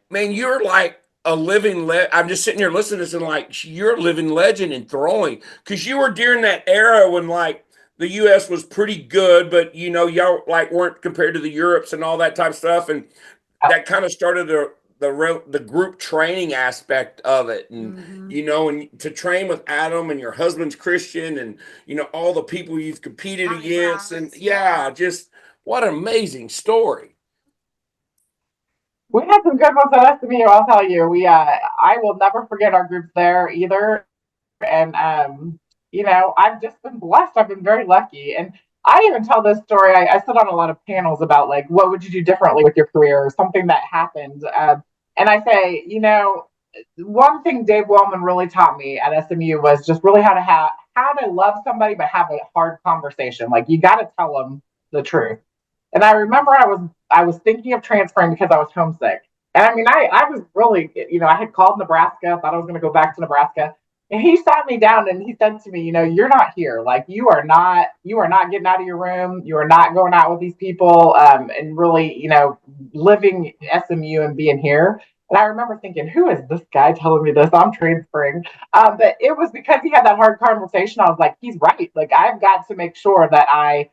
man, you're like a living I'm just sitting here listening to this and like you're a living legend in throwing because you were during that era when like the U.S. was pretty good, but y'all like weren't compared to the Europes and all that type of stuff, and that kind of started the group training aspect of it, and and to train with Adam and your husband's Christian, and all the people you've competed against, and just what an amazing story. We had some good ones at SMU, I'll tell you. I will never forget our groups there either. And, I've just been blessed. I've been very lucky. And I even tell this story. I sit on a lot of panels about like, what would you do differently with your career or something that happened. And I say, one thing Dave Wellman really taught me at SMU was just really how to love somebody, but have a hard conversation. Like you got to tell them the truth. And I remember I was thinking of transferring because I was homesick. And I mean, I was really, I had called Nebraska, thought I was going to go back to Nebraska. And he sat me down and he said to me, you're not here. Like you are not getting out of your room. You are not going out with these people, and really, living SMU and being here. And I remember thinking, who is this guy telling me this? I'm transferring. But it was because he had that hard conversation. I was like, he's right. Like I've got to make sure that I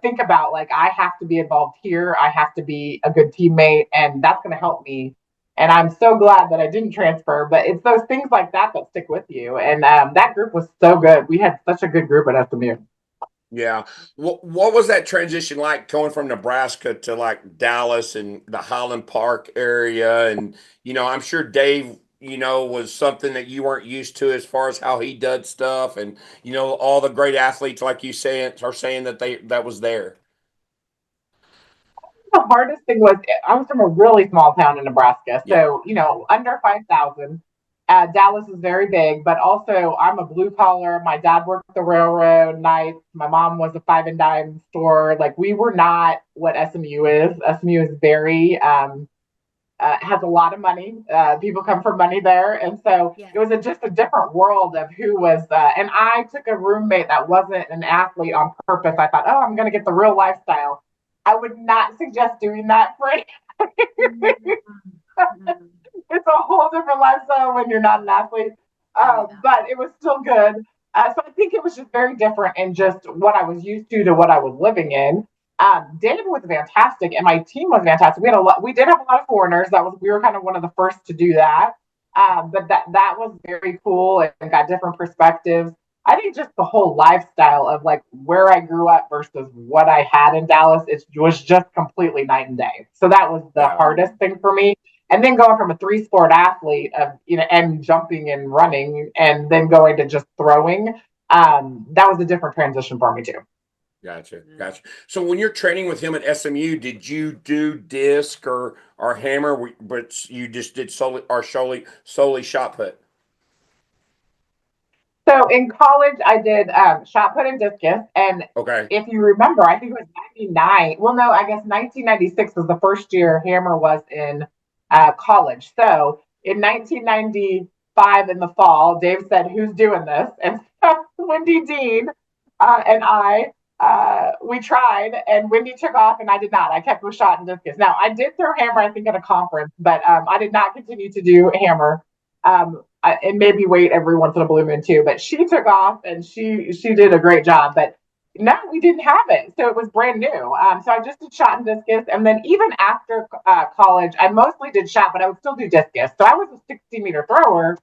think about like I have to be involved here. I have to be a good teammate, and that's going to help me. And I'm so glad that I didn't transfer. But it's those things like that that stick with you. And that group was so good. We had such a good group at SMU. Yeah. What was that transition like going from Nebraska to like Dallas and the Highland Park area? And, I'm sure Dave, was something that you weren't used to as far as how he does stuff. And, all the great athletes, like you say, are saying that was there. The hardest thing was I was from a really small town in Nebraska. Yeah. So, under 5,000. Dallas is very big, but also I'm a blue collar. My dad worked the railroad nights. My mom was a five and dime store. Like we were not what SMU is. SMU is very has a lot of money. People come from money there, and so Yeah. it was just a different world of who was. And I took a roommate that wasn't an athlete on purpose. I thought, oh, I'm going to get the real lifestyle. I would not suggest doing that for it's a whole different lifestyle when you're not an athlete. But it was still good. So I think it was just very different in just what I was used to what I was living in. David was fantastic, and my team was fantastic. We had a lot. We did have a lot of foreigners. We were kind of one of the first to do that. But that was very cool and got different perspectives. I think just the whole lifestyle of like where I grew up versus what I had in Dallas, it was just completely night and day. So that was the hardest thing for me. And then going from a three-sport athlete of and jumping and running, and then going to just throwing, that was a different transition for me too. Gotcha. So when you're training with him at SMU, did you do disc or hammer, but you just did solely shot put? So in college, I did shot put and discus. And Okay. if you remember, I think it was 99. Well, no, I guess 1996 was the first year hammer was in college. So in 1995 in the fall, Dave said, who's doing this? And so Wendy Dean and we tried, and Wendy took off and I did not. I kept with shot and discus. Now, I did throw hammer, I think, at a conference, but I did not continue to do hammer. And maybe weight every once in a blue moon too. But she took off and she did a great job. But no, we didn't have it, so it was brand new. So I just did shot and discus, and then even after college, I mostly did shot, but I would still do discus. So I was a 60-meter thrower.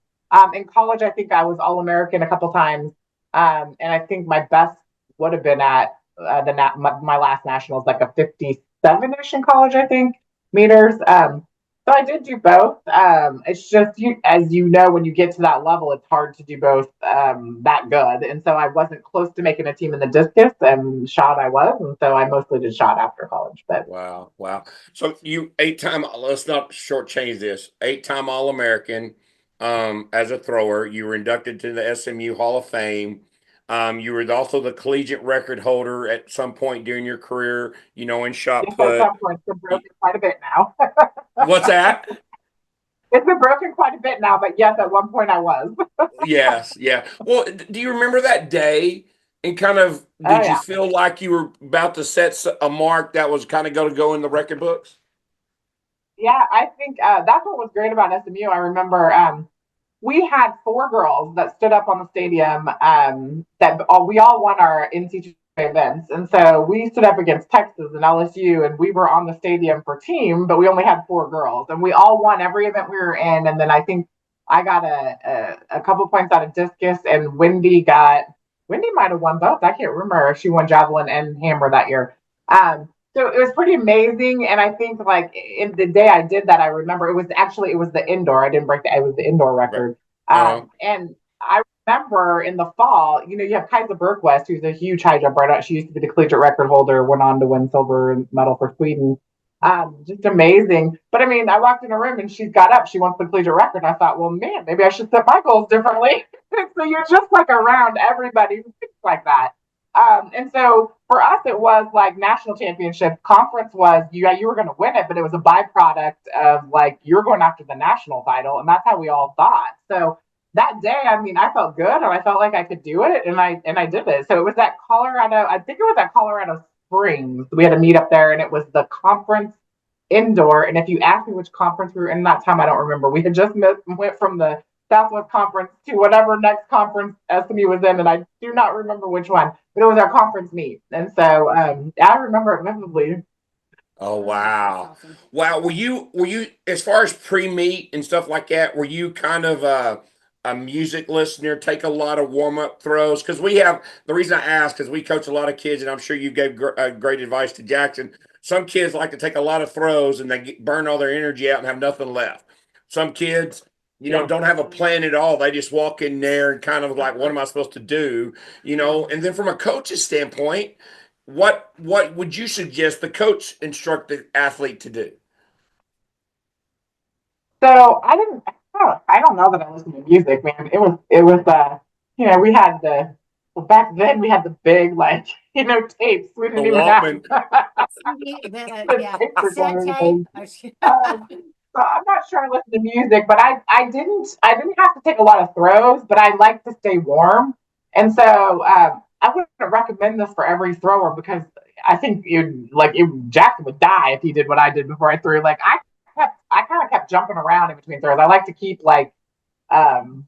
In college, I think I was All-American a couple times, and I think my best would have been at my last nationals, like a 57-ish in college, I think, meters. So I did do both. It's just as you know, when you get to that level, it's hard to do both that good. And so I wasn't close to making a team in the discus, and shot I was, and so I mostly did shot after college. But wow. So you 8-time. Let's not shortchange this. 8-time All-American as a thrower. You were inducted to the SMU Hall of Fame. You were also the collegiate record holder at some point during your career, in shot put. At some point, it's been broken quite a bit now. What's that? It's been broken quite a bit now, but yes, at one point I was. Yes, yeah. Well, do you remember that day? And kind of, did you feel like you were about to set a mark that was kind of going to go in the record books? Yeah, I think that's what was great about SMU. I remember we had 4 girls that stood up on the stadium we all won our NCAA events. And so we stood up against Texas and LSU, and we were on the stadium for team, but we only had 4 girls, and we all won every event we were in. And then I think I got a couple points out of discus, and Wendy might have won both. I can't remember if she won javelin and hammer that year. So it was pretty amazing, and I think like in the day I did that, I remember it was the indoor. I didn't break it was the indoor Right. record. Uh, And I remember in the fall, you have Kaiser Bergquist, who's a huge high jumper. She used to be the collegiate record holder, went on to win silver medal for Sweden. Just amazing. But I mean, I walked in a room and she's got up. She wants the collegiate record. And I thought, well, man, maybe I should set my goals differently. So you're just like around everybody who thinks like that. And so for us, it was like national championship. Conference was you were going to win it, but it was a byproduct of like you're going after the national title, and that's how we all thought. So that day, I mean, I felt good, and I felt like I could do it, and I did it. So it was at Colorado. I think it was at Colorado Springs. We had a meet up there, and it was the conference indoor. And if you ask me which conference we were in that time, I don't remember. We had just went from the Southwest Conference to whatever next conference SMU was in, and I do not remember which one, but it was our conference meet, and so I remember it vividly. oh wow, awesome. Wow. Were you as far as pre-meet and stuff like that? Were you kind of a music listener? Take a lot of warm-up throws because we have the reason I ask is we coach a lot of kids, and I'm sure you gave great advice to Jackson. Some kids like to take a lot of throws and they burn all their energy out and have nothing left. Some kids don't have a plan at all. They just walk in there and kind of like, what am I supposed to do? And then from a coach's standpoint, what would you suggest the coach instruct the athlete to do? So I don't know that I listened to music, man. It was we had back then we had the big like tapes. We The didn't even have Walkman. Yeah, tapes cassette recording tape. so I'm not sure I listened to music, but I didn't have to take a lot of throws, but I like to stay warm, and so I wouldn't recommend this for every thrower because I think Jackson would die if he did what I did before I threw. Like I kind of kept jumping around in between throws. I like to keep like um,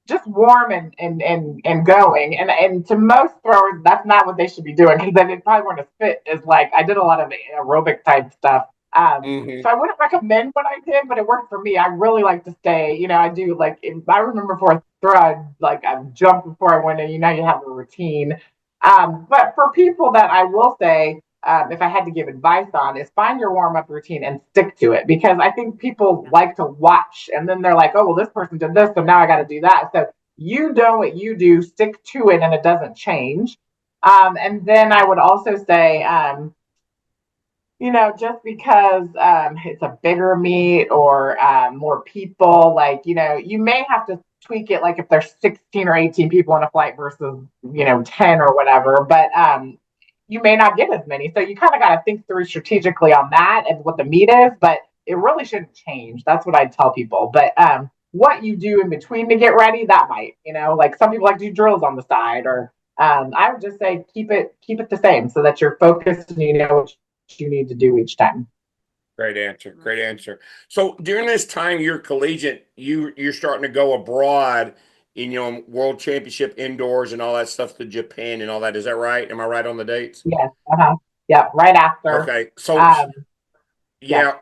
just warm and going. And to most throwers, that's not what they should be doing because then it probably wouldn't fit as like I did a lot of aerobic type stuff. So I wouldn't recommend what I did, but it worked for me. I really like to stay. I do like I remember for a throw, I jumped before I went in. You have a routine. But for people that I will say, if I had to give advice on, is find your warm up routine and stick to it because I think people like to watch and then they're like, oh, well, this person did this, so now I got to do that. So you know what you do, stick to it, and it doesn't change. And then I would also say, just because it's a bigger meet or more people, like, you may have to tweak it, like if there's 16 or 18 people in a flight versus, 10 or whatever, but you may not get as many. So you kind of got to think through strategically on that and what the meet is, but it really shouldn't change. That's what I tell people. But what you do in between to get ready, that might, like some people like to do drills on the side or I would just say keep it the same so that you're focused and you know what you need to do each time. Great answer. Great answer. So during this time you're collegiate, you're starting to go abroad in world championship indoors and all that stuff to Japan and all that. Is that right? Am I right on the dates? Yes. Yeah. Right after. Okay. So Yeah.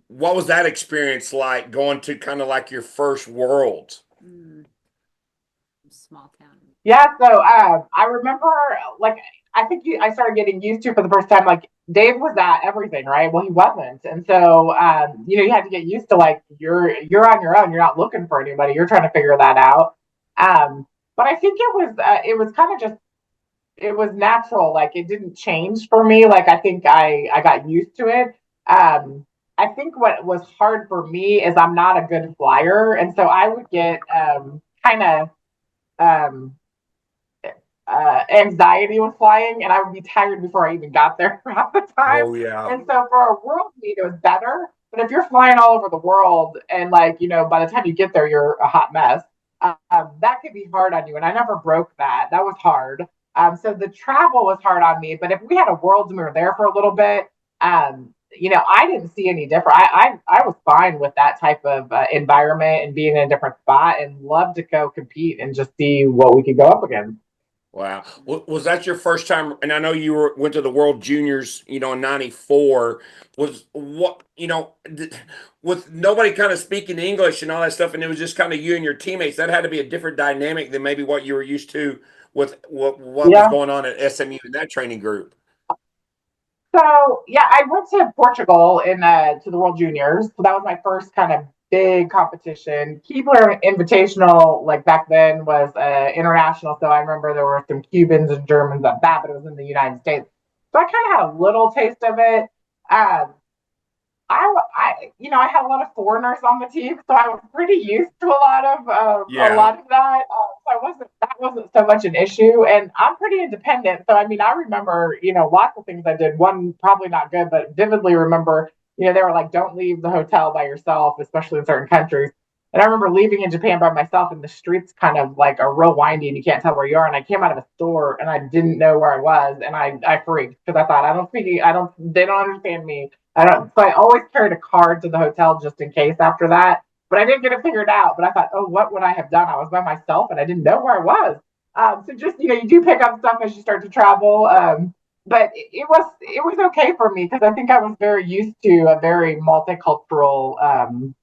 What was that experience like going to kind of like your first worlds? Small town. Yeah. So I remember like I think I started getting used to for the first time. Like Dave was at everything, right? Well, he wasn't, and so you had to get used to like you're on your own. You're not looking for anybody. You're trying to figure that out. But I think it was kind of just it was natural. Like it didn't change for me. Like I think I got used to it. I think what was hard for me is I'm not a good flyer, and so I would get kind of anxiety with flying, and I would be tired before I even got there half the time. Oh yeah. And so for a world meet, it was better. But if you're flying all over the world, and like by the time you get there, you're a hot mess. That could be hard on you, and I never broke that. That was hard. So the travel was hard on me. But if we had a world and we were there for a little bit, I didn't see any different. I was fine with that type of environment and being in a different spot, and love to go compete and just see what we could go up against. Wow. Was that your first time? And I know you went to the World Juniors, in '94. Was what, with nobody kind of speaking English and all that stuff, and it was just kind of you and your teammates. That had to be a different dynamic than maybe what you were used to with what was going on at SMU in that training group. So yeah, I went to Portugal in to the World Juniors. So that was my first kind of big competition. Keebler Invitational, like back then, was international. So I remember there were some Cubans and Germans at that, but it was in the United States. So I kind of had a little taste of it. Um, I had a lot of foreigners on the team, so I was pretty used to a Yeah. lot of that. So that wasn't so much an issue, and I'm pretty independent. So I mean, I remember, lots of things I did. One probably not good, but vividly remember, they were like, "Don't leave the hotel by yourself," especially in certain countries. And I remember leaving in Japan by myself, and the streets kind of like are real windy, and you can't tell where you are. And I came out of a store, and I didn't know where I was, and I freaked because I thought, they don't understand me. I don't. So I always carried a card to the hotel just in case after that. But I didn't get it figured out. But I thought, oh, what would I have done? I was by myself and I didn't know where I was. So just you do pick up stuff as you start to travel. But it was okay for me because I think I was very used to a very multicultural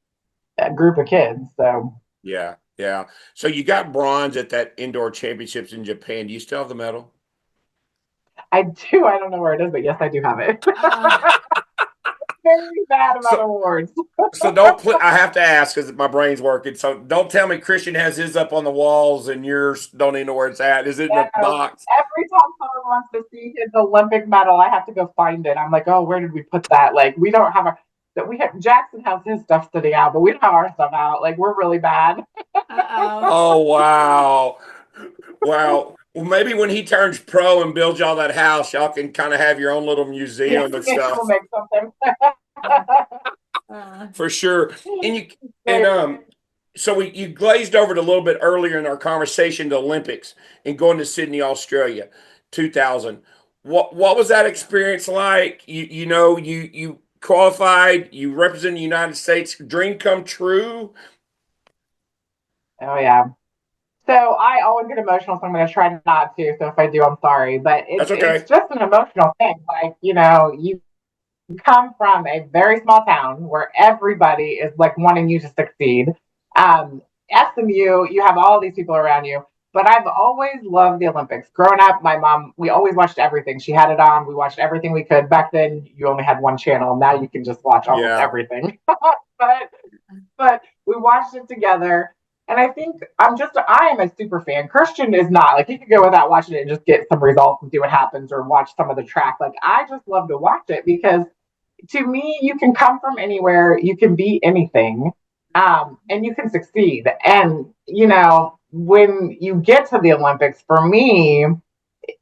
group of kids. So Yeah. Yeah. So you got bronze at that indoor championships in Japan. Do you still have the medal? I do. I don't know where it is, but yes, I do have it. Oh, Very bad about So awards. so don't put. I have to ask because my brain's working. So don't tell me Christian has his up on the walls and yours don't even know where it's at. Is it in a No, box? every time someone wants to see his Olympic medal, I have to go find it. I'm like, oh, where did we put that? Like, we don't have that we have. Jackson has his stuff sitting out, but we don't have our stuff out. Like, we're really bad. uh-oh. Oh wow, wow. Well, maybe when he turns pro and builds y'all that house, y'all can kind of have your own little Yeah, museum and maybe we'll stuff make something. for sure. And so you glazed over it a little bit earlier in our conversation, the Olympics and going to Sydney, Australia, 2000. What was that experience like? You qualified, you represent the United States, dream come true. Oh yeah. So I always get emotional, so I'm going to try not to. So if I do, I'm sorry. But That's it's okay. just an emotional thing. Like you come from a very small town where everybody is like wanting you to succeed. SMU, you have all these people around you. But I've always loved the Olympics. Growing up, my mom, we always watched everything. She had it on. We watched everything we could. Back then, you only had one channel. Now you can just watch almost Yeah. everything. but we watched it together. And I think I am a super fan. Christian is not. Like, he could go without watching it and just get some results and see what happens or watch some of the track. Like, I just love to watch it because to me, you can come from anywhere, you can be anything, and you can succeed. And, when you get to the Olympics, for me,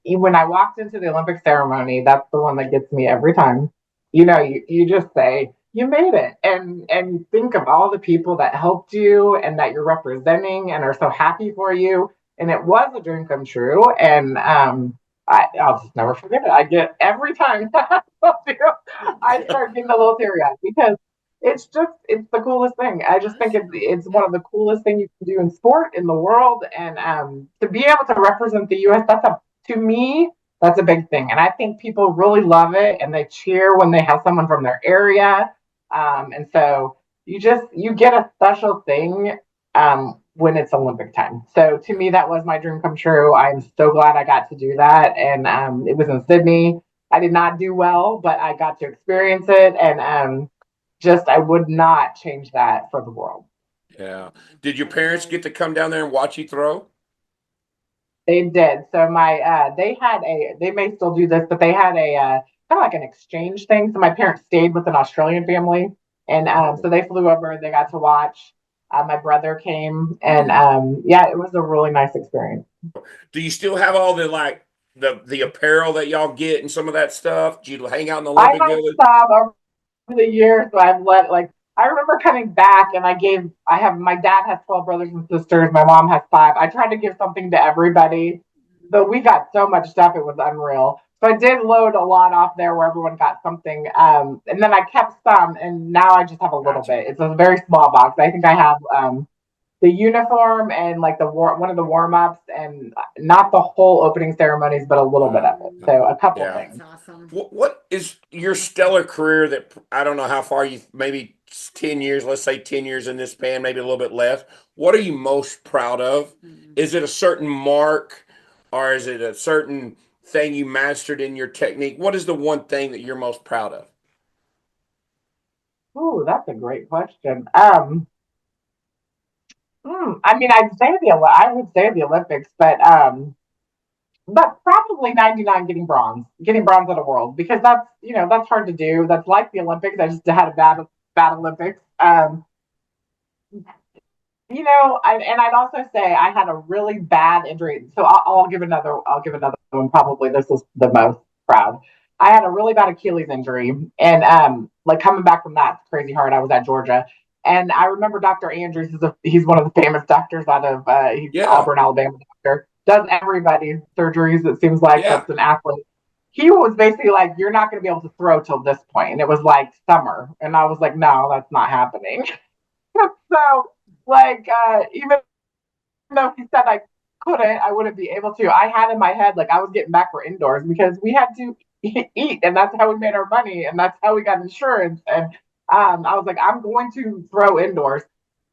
when I walked into the Olympic ceremony, that's the one that gets me every time. You just say, you made it. And you think of all the people that helped you and that you're representing and are so happy for you. And it was a dream come true. And I'll just never forget it. I get every time I start getting a little teary eyed because it's the coolest thing. I just think it's one of the coolest things you can do in sport in the world. And to be able to represent the US, to me, that's a big thing. And I think people really love it and they cheer when they have someone from their area. And so you get a special thing when it's Olympic time. So to me, that was my dream come true. I'm so glad I got to do that. And it was in Sydney. I did not do well, but I got to experience it. And I would not change that for the world. Yeah. Did your parents get to come down there and watch you throw? They did. So they may still do this, but they had a kind of like an exchange thing. So my parents stayed with an Australian family, and so they flew over and they got to watch. My brother came, and yeah, it was a really nice experience. Do you still have all the apparel that y'all get and some of that stuff? Do you hang out in the I Olympic have Village? some over the years, so I've let like I remember coming back and I have my dad has 12 brothers and sisters, my mom has 5. I tried to give something to everybody, but we got so much stuff it was unreal. So I did load a lot off there where everyone got something. And then I kept some and now I just have a little Gotcha. bit. It's a very small box. I think I have the uniform and like one of the warm-ups and not the whole opening ceremonies, but a little bit of it. So a couple Yeah. things. That's awesome. What is your stellar career that I don't know how far you maybe 10 years, let's say 10 years in this span, maybe a little bit less. What are you most proud of? Is it a certain mark or is it a certain thing you mastered in your technique? What is the one thing that you're most proud of? Ooh, that's a great question. I mean, I would say the Olympics, but probably 99 getting bronze at a world, because that's hard to do. That's like the Olympics. I just had a bad Olympics. I'd also say I had a really bad injury. So I'll give another one. Probably this is the most proud. I had a really bad Achilles injury, and like coming back from that, it's crazy hard. I was at Georgia, and I remember Dr. Andrews he's one of the famous doctors out of he's Auburn, Alabama doctor. Does everybody's surgeries. It seems like that's an athlete. He was basically like, "You're not going to be able to throw till this point," and it was like summer, and I was like, "No, that's not happening." So even though he said I wouldn't be able to, I had in my head like I was getting back for indoors because we had to eat, and that's how we made our money, and that's how we got insurance. And I was like, I'm going to throw indoors.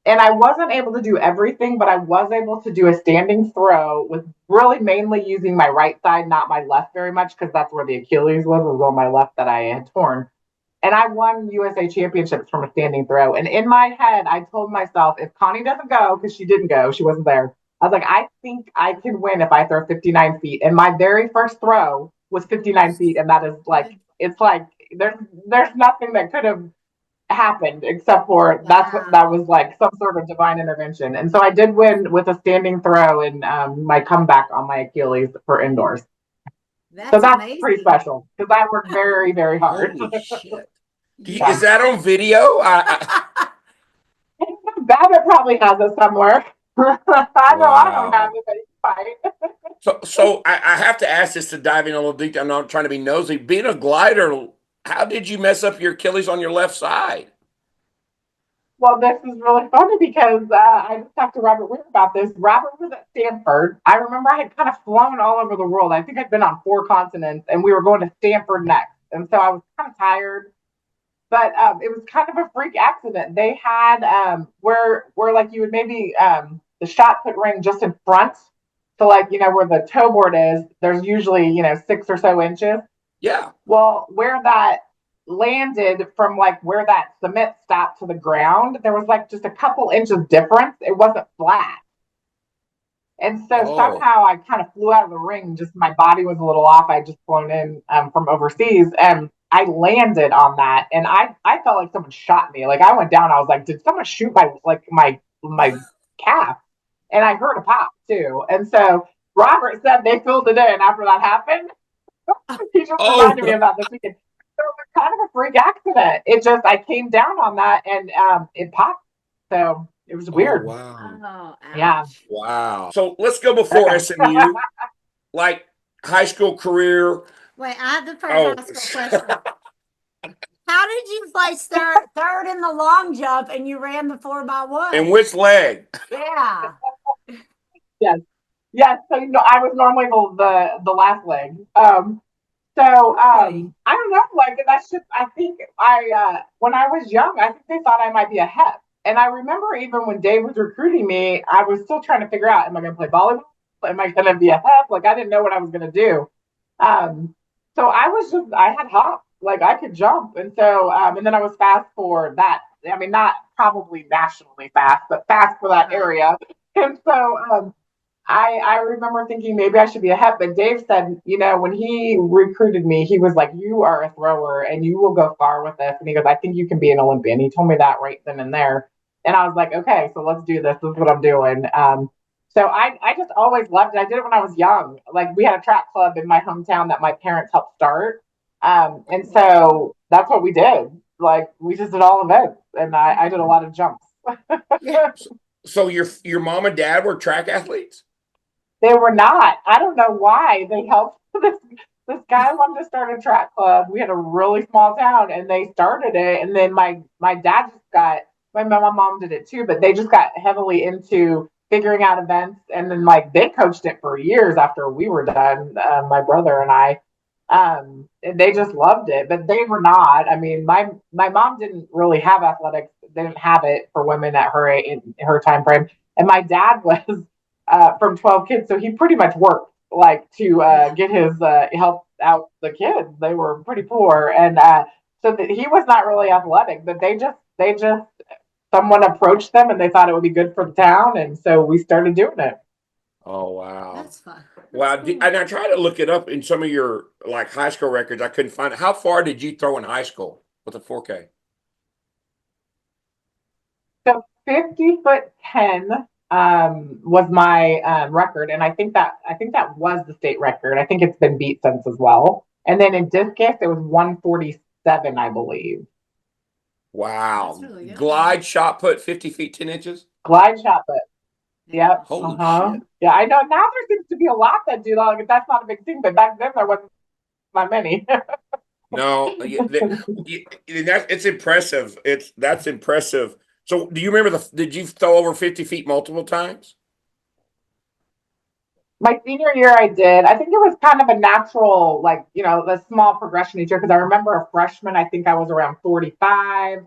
And I wasn't able to do everything, but I was able to do a standing throw with really mainly using my right side, not my left very much, because that's where the Achilles was on my left that I had torn. And I won USA championships from a standing throw. And in my head, I told myself, if Connie doesn't go, because she didn't go, she wasn't there. I was like, I think I can win if I throw 59 feet. And my very first throw was 59 feet. And that is like, it's like, there's nothing that could have happened except for that was like some sort of divine intervention. And so I did win with a standing throw and my comeback on my Achilles for indoors. That's amazing. Pretty special because I worked very, very hard. Holy shit. Is that on video? Babbitt probably has it somewhere. I don't have it, but it's fine. So I have to ask this to dive in a little deep. I'm not trying to be nosy. Being a glider, how did you mess up your Achilles on your left side? Well, this is really funny because I just talked to Robert Weir about this. Robert was at Stanford. I remember I had kind of flown all over the world. I think I'd been on 4 continents, and we were going to Stanford next. And so I was kind of tired. But it was kind of a freak accident. They had where like you would maybe the shot put ring just in front. So like, where the toe board is, there's usually, 6 or so inches. Yeah. Well, where that landed from like where that cement stopped to the ground, there was like just a couple inches difference. It wasn't flat. And so somehow I kind of flew out of the ring. Just my body was a little off. I had just flown in from overseas, and I landed on that, and I felt like someone shot me. Like I went down. I was like, did someone shoot my calf? And I heard a pop too. And so Robert said they filled it in after that happened. He just reminded me about this weekend. So it was kind of a freak accident. I came down on that, and it popped. So it was weird. Wow. Yeah. Wow. So let's go before SMU, like high school career. Wait, I have the first question. How did you place third in the long jump and you ran the 4x1? In which leg? Yeah. Yes. So I was normally the last leg. I don't know. Like that's just. I think when I was young, I think they thought I might be a hep. And I remember even when Dave was recruiting me, I was still trying to figure out: am I going to play volleyball? Am I going to be a hep? Like I didn't know what I was going to do. So I had hop, like I could jump. And so, and then I was fast for that. I mean, not probably nationally fast, but fast for that area. And so, I remember thinking maybe I should be a hep, but Dave said, when he recruited me, he was like, you are a thrower and you will go far with this. And he goes, I think you can be an Olympian. He told me that right then and there. And I was like, okay, so let's do this. This is what I'm doing. So I just always loved it. I did it when I was young. Like we had a track club in my hometown that my parents helped start. And so that's what we did. Like we just did all events, and I did a lot of jumps. So your mom and dad were track athletes? They were not. I don't know why. They helped this guy wanted to start a track club. We had a really small town, and they started it. And then my dad my mom did it too, but they just got heavily into figuring out events, and then like they coached it for years after we were done, my brother and I, and they just loved it. But they were not. I mean, my mom didn't really have athletics. They didn't have it for women at in her time frame, and my dad was from 12 kids, so he pretty much worked like to get his help out the kids. They were pretty poor, and so he was not really athletic, but they just someone approached them and they thought it would be good for the town, and so we started doing it. Oh wow, That's fun. wow! That's cool. And I tried to look it up in some of your like high school records. I couldn't find it. How far did you throw in high school with a 4K? So 50 foot 10 was my record, and I think that was the state record. I think it's been beat since as well. And then in discus, it was 147, I believe. Wow! That's really good. Glide shot put 50 feet 10 inches. Glide shot put. Yep. Holy shit! Yeah, I know. Now there seems to be a lot that do that. Like, that's not a big thing, but back then there wasn't that many. No, it's impressive. That's impressive. So, do you remember did you throw over 50 feet multiple times? My senior year, I did. I think it was kind of a natural, like, the small progression each year. Because I remember a freshman, I think I was around 45,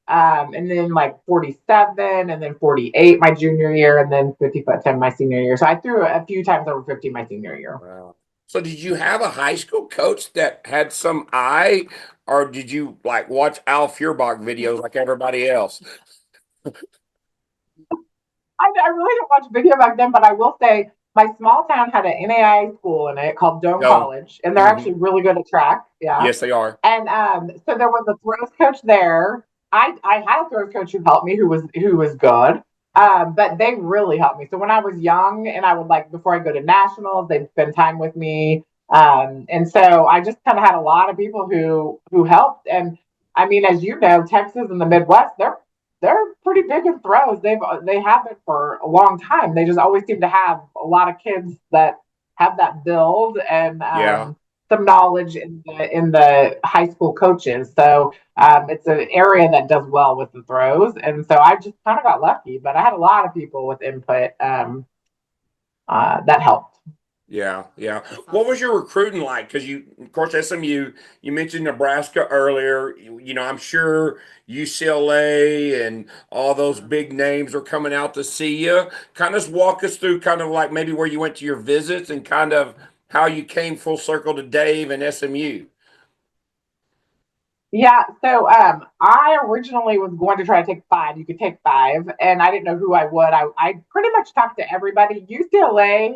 and then like 47, and then 48 my junior year, and then 50 foot 10 my senior year. So I threw a few times over 50 my senior year. Wow. So, did you have a high school coach that had some eye, or did you like watch Al Feuerbach videos like everybody else? I really didn't watch video back then, but I will say my small town had an NAIA school in it called Doane No. College, and they're Mhm. actually really good at track. Yeah. Yes, they are. And so there was a throws coach there. I had a throws coach who helped me, who was good. But they really helped me. So when I was young, and I would, like, before I go to nationals, they'd spend time with me. And so I just kind of had a lot of people who helped. And I mean, as you know, Texas and the Midwest, they're pretty big in throws. They have been for a long time. They just always seem to have a lot of kids that have that build and Yeah. some knowledge in the high school coaches. So it's an area that does well with the throws, and so I just kind of got lucky. But I had a lot of people with input that helped. Yeah, yeah. What was your recruiting like? Because of course, SMU. You mentioned Nebraska earlier. I'm sure UCLA and all those big names are coming out to see you. Kind of walk us through, kind of like maybe where you went to your visits and kind of how you came full circle to Dave and SMU. Yeah, so I originally was going to try to take 5. You could take 5, and I didn't know who I would. I pretty much talked to everybody. UCLA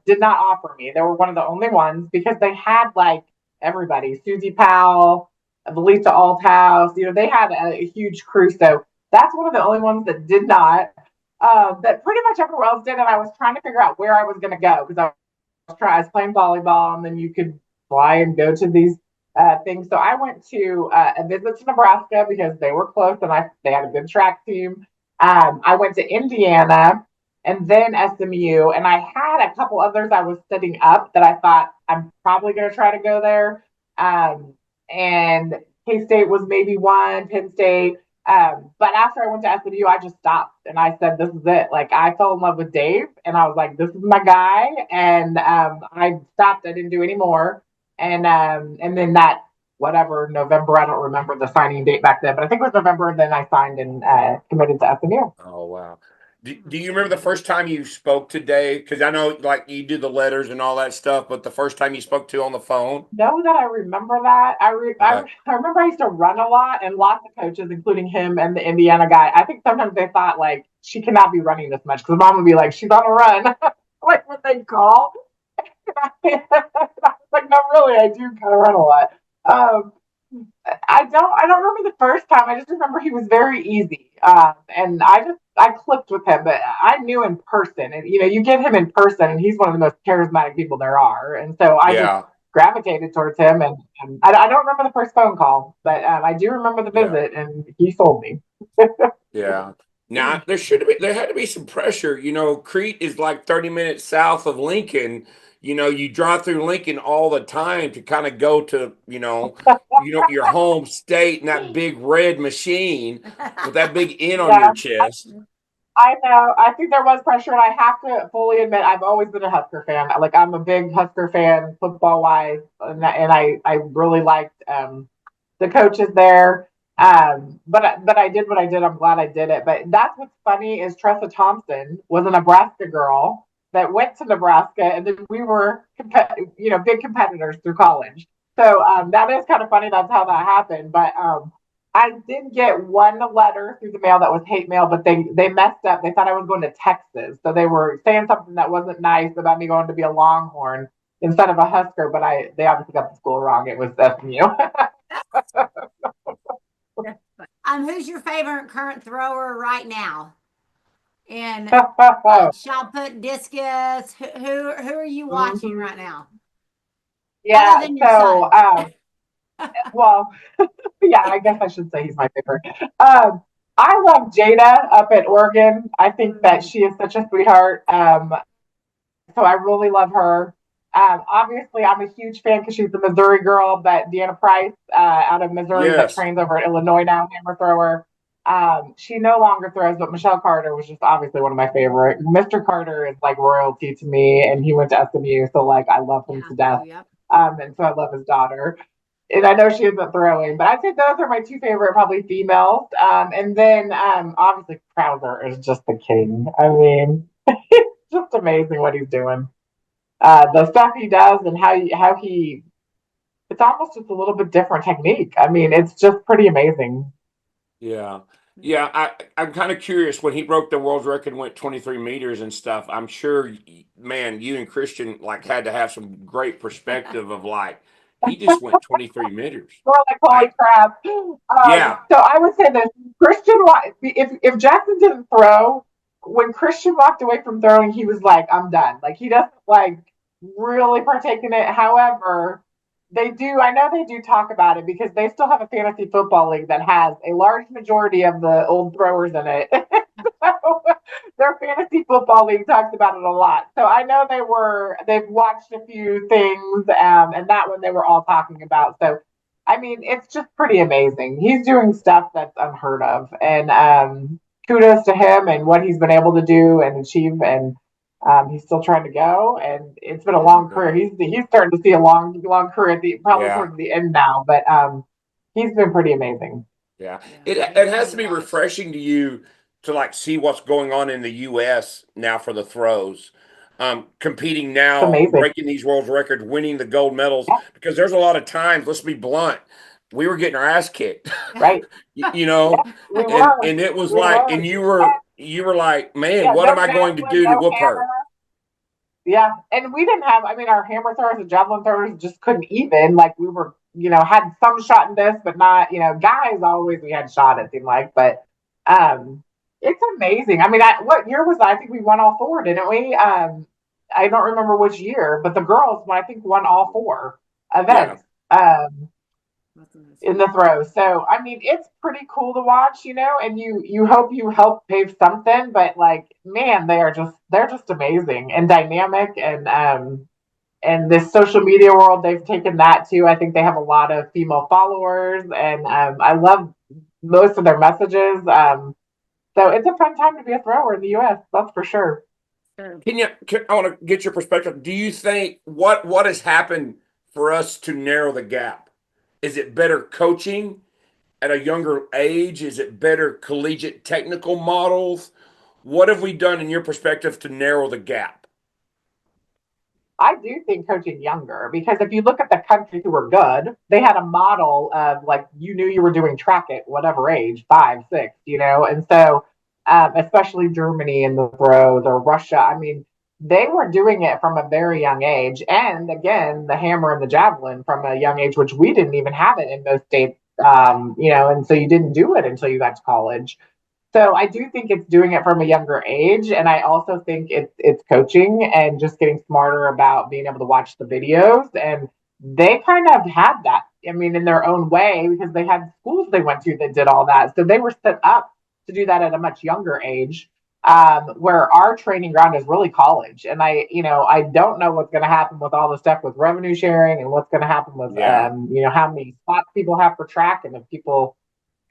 did not offer me. They were one of the only ones because they had like everybody, Susie Powell, Valisa Althouse. They had a huge crew. So that's one of the only ones that did not. That pretty much everyone else did, and I was trying to figure out where I was going to go because I was playing volleyball, and then you could fly and go to these things. So I went to a visit to Nebraska because they were close and they had a good track team. I went to Indiana and then SMU, and I had a couple others I was setting up that I thought I'm probably going to try to go there. And K-State was maybe one, Penn State. But after I went to SMU, I just stopped and I said, this is it. Like, I fell in love with Dave, and I was like, this is my guy. And I stopped. I didn't do any more. And then that whatever November, I don't remember the signing date back then, but I think it was November. And then I signed and committed to SMU. Oh wow. Do you remember the first time you spoke to Dave? Because I know like you do the letters and all that stuff, but the first time you spoke to on the phone? Know that I remember that. I remember I used to run a lot, and lots of coaches, including him and the Indiana guy. I think sometimes they thought like she cannot be running this much because mom would be like, she's on a run, like what they call. I was like, no, really, I do kind of run a lot. I don't remember the first time. I just remember he was very easy, and I clicked with him. But I knew in person, and you get him in person, and he's one of the most charismatic people there are. And so I just gravitated towards him. And I don't remember the first phone call, but I do remember the visit, and he sold me. Yeah. Now there had to be some pressure. Crete is like 30 minutes south of Lincoln. You drive through Lincoln all the time to kind of go to, your home state and that big red machine with that big N on your chest. I know. I think there was pressure, and I have to fully admit I've always been a Husker fan. Like, I'm a big Husker fan, football wise, and I really liked the coaches there. But I did what I did. I'm glad I did it. But that's what's funny is Tressa Thompson was a Nebraska girl. that went to Nebraska, and then we were, big competitors through college. So that is kind of funny. That's how that happened. But I did get one letter through the mail that was hate mail, but they messed up. They thought I was going to Texas, so they were saying something that wasn't nice about me going to be a Longhorn instead of a Husker. But they obviously got the school wrong. It was SMU. Who's your favorite current thrower right now? And shot put, discus. Who are you watching right now? Yeah. Other than your son. Well, yeah, I guess I should say he's my favorite. I love Jada up at Oregon. I think that she is such a sweetheart. So I really love her. Obviously, I'm a huge fan because she's the Missouri girl, but Deanna Price out of Missouri that trains over at Illinois now, hammer thrower. She no longer throws, but Michelle Carter was just obviously one of my favorite. Mr. Carter is like royalty to me, and he went to SMU, so like I love him to death. Yep. And so I love his daughter. And I know she isn't throwing, but I'd say those are my two favorite, probably females. And then obviously Crowder is just the king. I mean, it's just amazing what he's doing. The stuff he does and how he it's almost just a little bit different technique. I mean, it's just pretty amazing. Yeah. Yeah, I'm kind of curious when he broke the world record and went 23 meters and stuff. I'm sure, man, you and Christian like had to have some great perspective of like he just went 23 meters. We're like, holy crap. Yeah. So I would say that Christian, if Jackson didn't throw, when Christian walked away from throwing, he was like, I'm done. Like he doesn't like really partake in it. However, I know they do talk about it because they still have a fantasy football league that has a large majority of the old throwers in it. So their fantasy football league talks about it a lot. So I know they've watched a few things, and that one they were all talking about. So, I mean, it's just pretty amazing. He's doing stuff that's unheard of, and kudos to him and what he's been able to do and achieve. And he's still trying to go, and it's been a long career. He's starting to see a long career at probably towards the end now, but he's been pretty amazing. Yeah, it has to be refreshing to you to like see what's going on in the U.S. now for the throws, competing now, breaking these world records, winning the gold medals. Because there's a lot of times, let's be blunt, we were getting our ass kicked, right? you know, and it was like, and you were like, man, what am I going to do to whoop her? Yeah, and we didn't have. I mean, our hammer throwers and javelin throwers just couldn't even. Like we were, had some shot in this, but not. Guys always we had shot. It seemed like, but it's amazing. I mean, what year was that? I think we won all four, didn't we? I don't remember which year, but the girls, I think, won all four events. Yeah. In the throws. So I mean, it's pretty cool to watch, and you hope you help pave something, but like, man, they're just amazing and dynamic, and this social media world, they've taken that too. I think they have a lot of female followers, and I love most of their messages. So it's a fun time to be a thrower in the US, that's for sure. I want to get your perspective. Do you think what has happened for us to narrow the gap? Is it better coaching at a younger age? Is it better collegiate technical models? What have we done in your perspective to narrow the gap? I do think coaching younger, because if you look at the countries who were good, they had a model of like, you knew you were doing track at whatever age, 5, 6, and so especially Germany in the throws, or Russia. I mean, they were doing it from a very young age. And again, the hammer and the javelin from a young age, which we didn't even have it in most states, and so you didn't do it until you got to college. So I do think it's doing it from a younger age. And I also think it's coaching and just getting smarter about being able to watch the videos. And they kind of had that, I mean, in their own way, because they had schools they went to that did all that. So they were set up to do that at a much younger age. Where our training ground is really college. And I don't know what's going to happen with all the stuff with revenue sharing, and what's going to happen with, how many spots people have for track, and if people,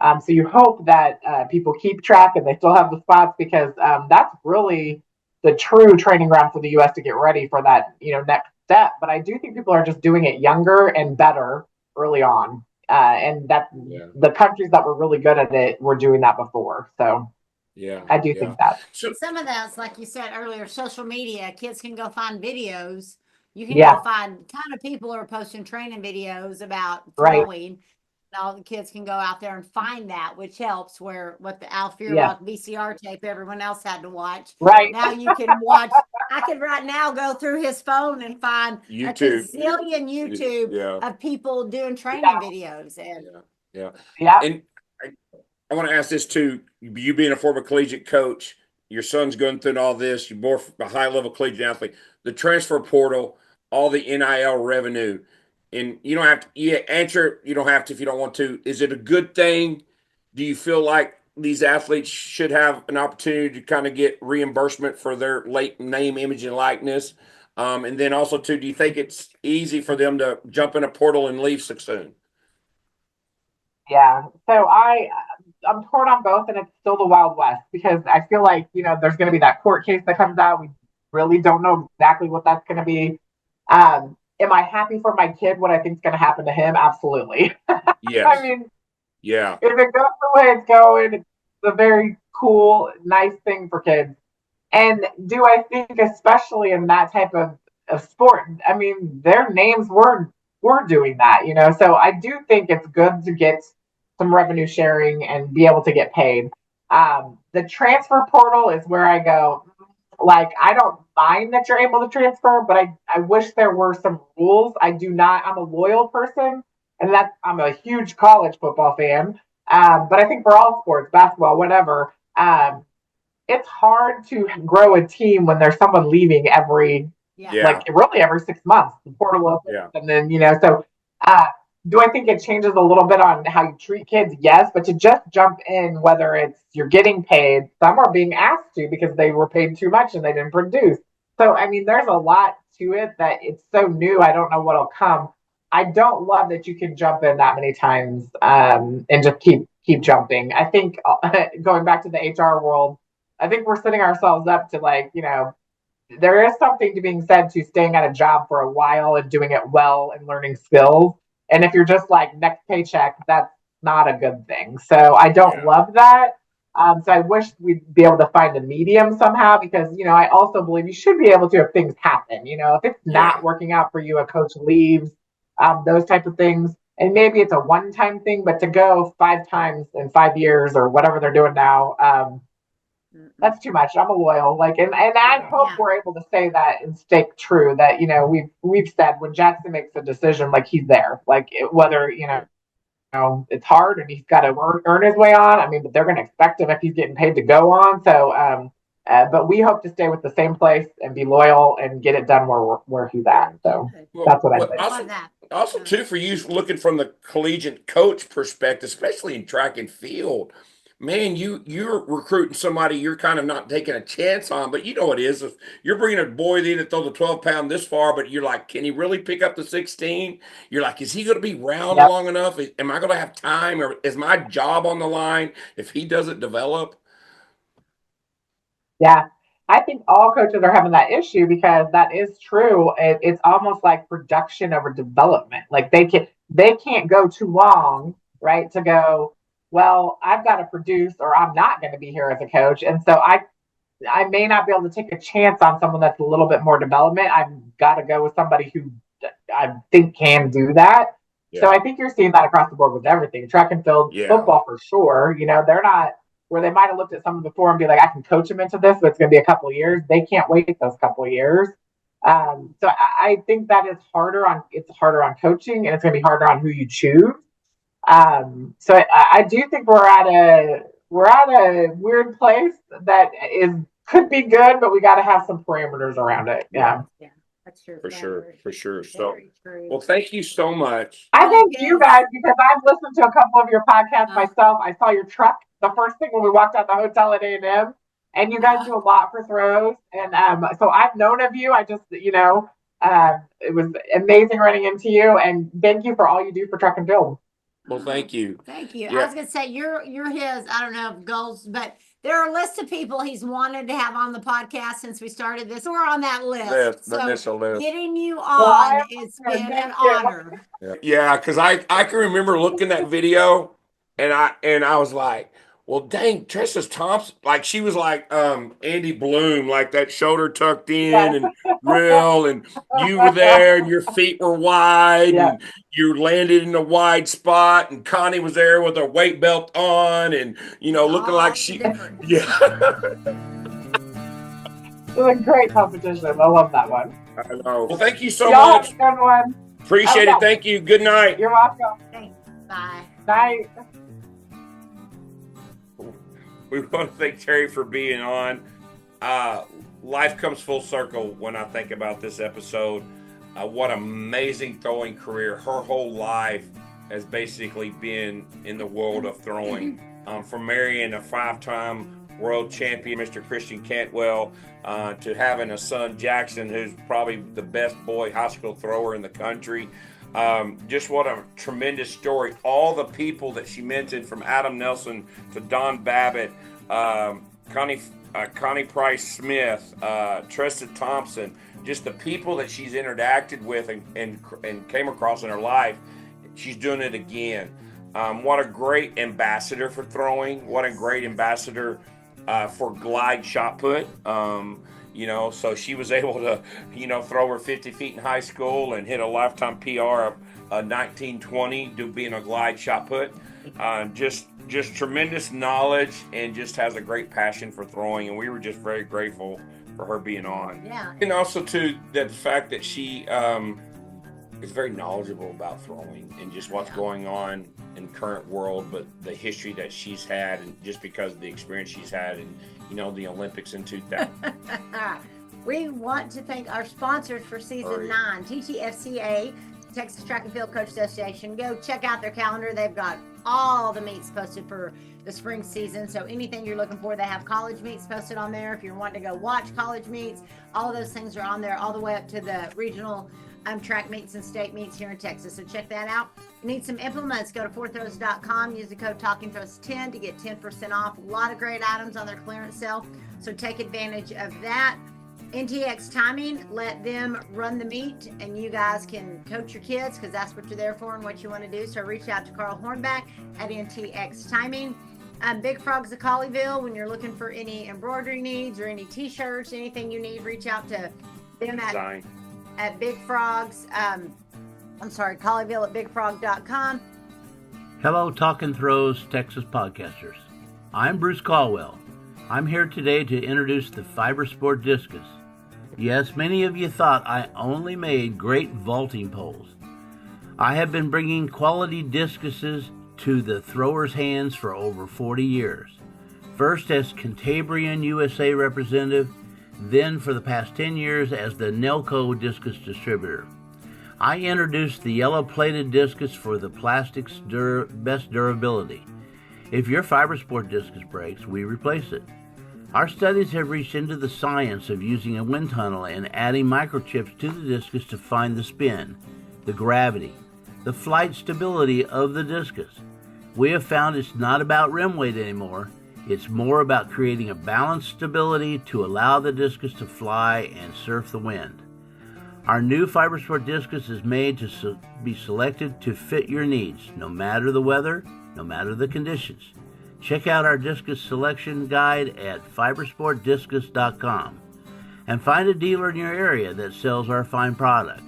so you hope that people keep track and they still have the spots, because that's really the true training ground for the U.S. to get ready for that, next step. But I do think people are just doing it younger and better early on. And that the countries that were really good at it were doing that before. So. Yeah. I do think that. So, Some of that's, like you said earlier, social media. Kids can go find videos. You can Yeah. go find a ton of people are posting training videos about Right. throwing. And all the kids can go out there and find that, which helps. Where what the Al Yeah. Fierrock VCR tape everyone else had to watch. Right. Now you can watch. I could right now go through his phone and find YouTube. a gazillion YouTube Yeah. of people doing training videos. And Yeah. And I want to ask this too. You being a former collegiate coach, your son's going through all this. You're more a high level collegiate athlete. The transfer portal, all the NIL revenue, and you don't have to. You answer. You don't have to if you don't want to. Is it a good thing? Do you feel like these athletes should have an opportunity to kind of get reimbursement for their late name, image, and likeness? And then also too, do you think it's easy for them to jump in a portal and leave so soon? Yeah. So I'm torn on both, and it's still the Wild West because I feel like, there's going to be that court case that comes out. We really don't know exactly what that's going to be. Am I happy for my kid? What I think is going to happen to him? Absolutely. Yes. I mean, yeah. If it goes the way it's going, it's a very cool, nice thing for kids. And do I think, especially in that type of sport, I mean, their names were doing that, So I do think it's good to get some revenue sharing and be able to get paid. The transfer portal is where I go, like, I don't mind that you're able to transfer, but I wish there were some rules. I'm a loyal person, and I'm a huge college football fan. But I think for all sports, basketball, whatever, it's hard to grow a team when there's someone leaving every 6 months. The portal opens, and then so. Do I think it changes a little bit on how you treat kids? Yes, but to just jump in, whether it's you're getting paid, some are being asked to because they were paid too much and they didn't produce. So I mean, there's a lot to it that it's so new. I don't know what'll come. I don't love that you can jump in that many times and just keep jumping. I think going back to the HR world, I think we're setting ourselves up to there is something to being said to staying at a job for a while and doing it well and learning skills. And if you're just like next paycheck, that's not a good thing. So I don't love that. So I wish we'd be able to find a medium somehow because, I also believe you should be able to if things happen. If it's not working out for you, a coach leaves, those type of things. And maybe it's a one-time thing, but to go 5 times in 5 years or whatever they're doing now, that's too much. I'm a loyal, and I hope we're able to say that and stay true that, we've said when Jackson makes a decision, he's there, whether, it's hard and he's got to earn his way on. I mean, but they're going to expect him if he's getting paid to go on. So, but we hope to stay with the same place and be loyal and get it done where he's at. So that's what I think. Also, too, for you looking from the collegiate coach perspective, especially in track and field, man, you're recruiting somebody you're kind of not taking a chance on, but you know it is. If you're bringing a boy in to throw the 12-pound this far, but you're like, can he really pick up the 16? You're like, is he going to be round long enough? Am I going to have time, or is my job on the line if he doesn't develop? Yeah, I think all coaches are having that issue because that is true. It's almost like production over development. Like they can't go too long, right? To go, well, I've got to produce or I'm not going to be here as a coach. And so I may not be able to take a chance on someone that's a little bit more development. I've got to go with somebody who I think can do that. Yeah. So I think you're seeing that across the board with everything. Track and field, football for sure. They're not where they might have looked at someone before and be like, I can coach them into this, but it's going to be a couple of years. They can't wait those couple of years. So I think that is harder on coaching, and it's going to be harder on who you choose. So I do think we're at a weird place that could be good, but we got to have some parameters around it. Yeah. That's true. For sure. So, well, thank you so much. I thank you guys because I've listened to a couple of your podcasts myself. I saw your truck the first thing when we walked out the hotel at A&M, and you guys do a lot for throws. And so I've known of you. I just, it was amazing running into you, and thank you for all you do for track and field. Well, thank you. Thank you. Yeah. I was going to say, you're his, I don't know, goals, but there are a list of people he's wanted to have on the podcast since we started this. We're on that list. So getting you on, it's been an honor. Yeah, because I can remember looking at that video, and I was like, well, dang, Trisha Thompson, like she was like Andy Bloom, like that shoulder tucked in and real, and you were there and your feet were wide and you landed in a wide spot, and Connie was there with a weight belt on and, looking like she, yeah. It was a great competition. I love that one. I know. Well, thank you so Y'all much. have a good one. Appreciate it. Thank you. Good night. You're welcome. Thanks. Bye. Night. We want to thank Teri for being on. Life comes full circle when I think about this episode. What amazing throwing career. Her whole life has basically been in the world of throwing. From marrying a 5-time world champion, Mr. Christian Cantwell, to having a son, Jackson, who's probably the best boy high school thrower in the country. Just what a tremendous story. All the people that she mentioned, from Adam Nelson to Don Babbitt, Connie Price Smith, Trisha Thompson, just the people that she's interacted with and came across in her life. She's doing it again. What a great ambassador for throwing. What a great ambassador for glide shot put. So she was able to, throw her 50 feet in high school and hit a lifetime PR of 1920 being a glide shot put. Just tremendous knowledge, and just has a great passion for throwing. And we were just very grateful for her being on. Yeah. And also too, the fact that she is very knowledgeable about throwing and just what's going on in current world, but the history that she's had, and just because of the experience she's had in, the Olympics in 2000. We want to thank our sponsors for season 9, TTFCA, Texas Track and Field Coach Association. Go check out their calendar. They've got all the meets posted for the spring season. So anything you're looking for, they have college meets posted on there. If you're wanting to go watch college meets, all those things are on there, all the way up to the regional track meets and state meets here in Texas. So check that out. You need some implements, go to fourthrows.com, use the code TalkingThrows10 to get 10% off. A lot of great items on their clearance sale, so take advantage of that. NTX Timing, let them run the meet, and you guys can coach your kids, because that's what you're there for and what you want to do. So reach out to Carl Hornback at NTX Timing. Big Frogs of Colleyville, when you're looking for any embroidery needs or any t-shirts, anything you need, reach out to them at Big Frogs. Colleyville at bigfrog.com. Hello, Talking Throws Texas podcasters. I'm Bruce Caldwell. I'm here today to introduce the Fiber Sport Discus. Yes, many of you thought I only made great vaulting poles. I have been bringing quality discuses to the throwers' hands for over 40 years. First as Cantabrian USA representative, then for the past 10 years as the Nelco discus distributor. I introduced the yellow plated discus for the plastic's best durability. If your Fiber Sport discus breaks, we replace it. Our studies have reached into the science of using a wind tunnel and adding microchips to the discus to find the spin, the gravity, the flight stability of the discus. We have found it's not about rim weight anymore. It's more about creating a balanced stability to allow the discus to fly and surf the wind. Our new Fiber Sport discus is made to be selected to fit your needs, no matter the weather, no matter the conditions. Check out our discus selection guide at fibersportdiscus.com and find a dealer in your area that sells our fine product.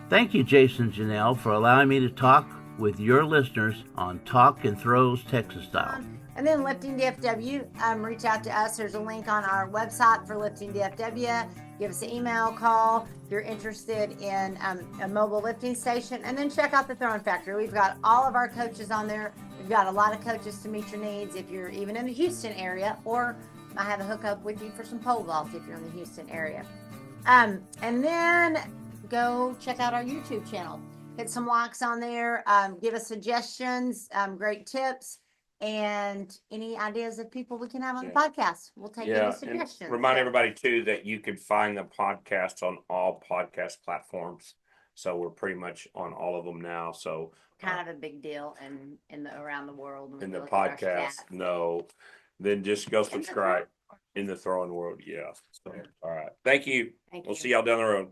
Thank you, Jason and Janelle, for allowing me to talk with your listeners on Talk and Throws Texas Style. And then Lifting DFW, reach out to us. There's a link on our website for Lifting DFW. Give us an email, call if you're interested in a mobile lifting station. And then check out the Throwing Factory. We've got all of our coaches on there. We've got a lot of coaches to meet your needs if you're even in the Houston area, or I have a hookup with you for some pole vault if you're in the Houston area. And then go check out our YouTube channel. Hit some likes on there. Give us suggestions, great tips, and any ideas of people we can have on the podcast. We'll take any suggestions. Remind everybody too that you can find the podcast on all podcast platforms. So we're pretty much on all of them now. So kind of a big deal in the around the world. In the podcast, no. Then just go subscribe in the throwing world. Yeah. So, all right. Thank you. We'll see y'all down the road.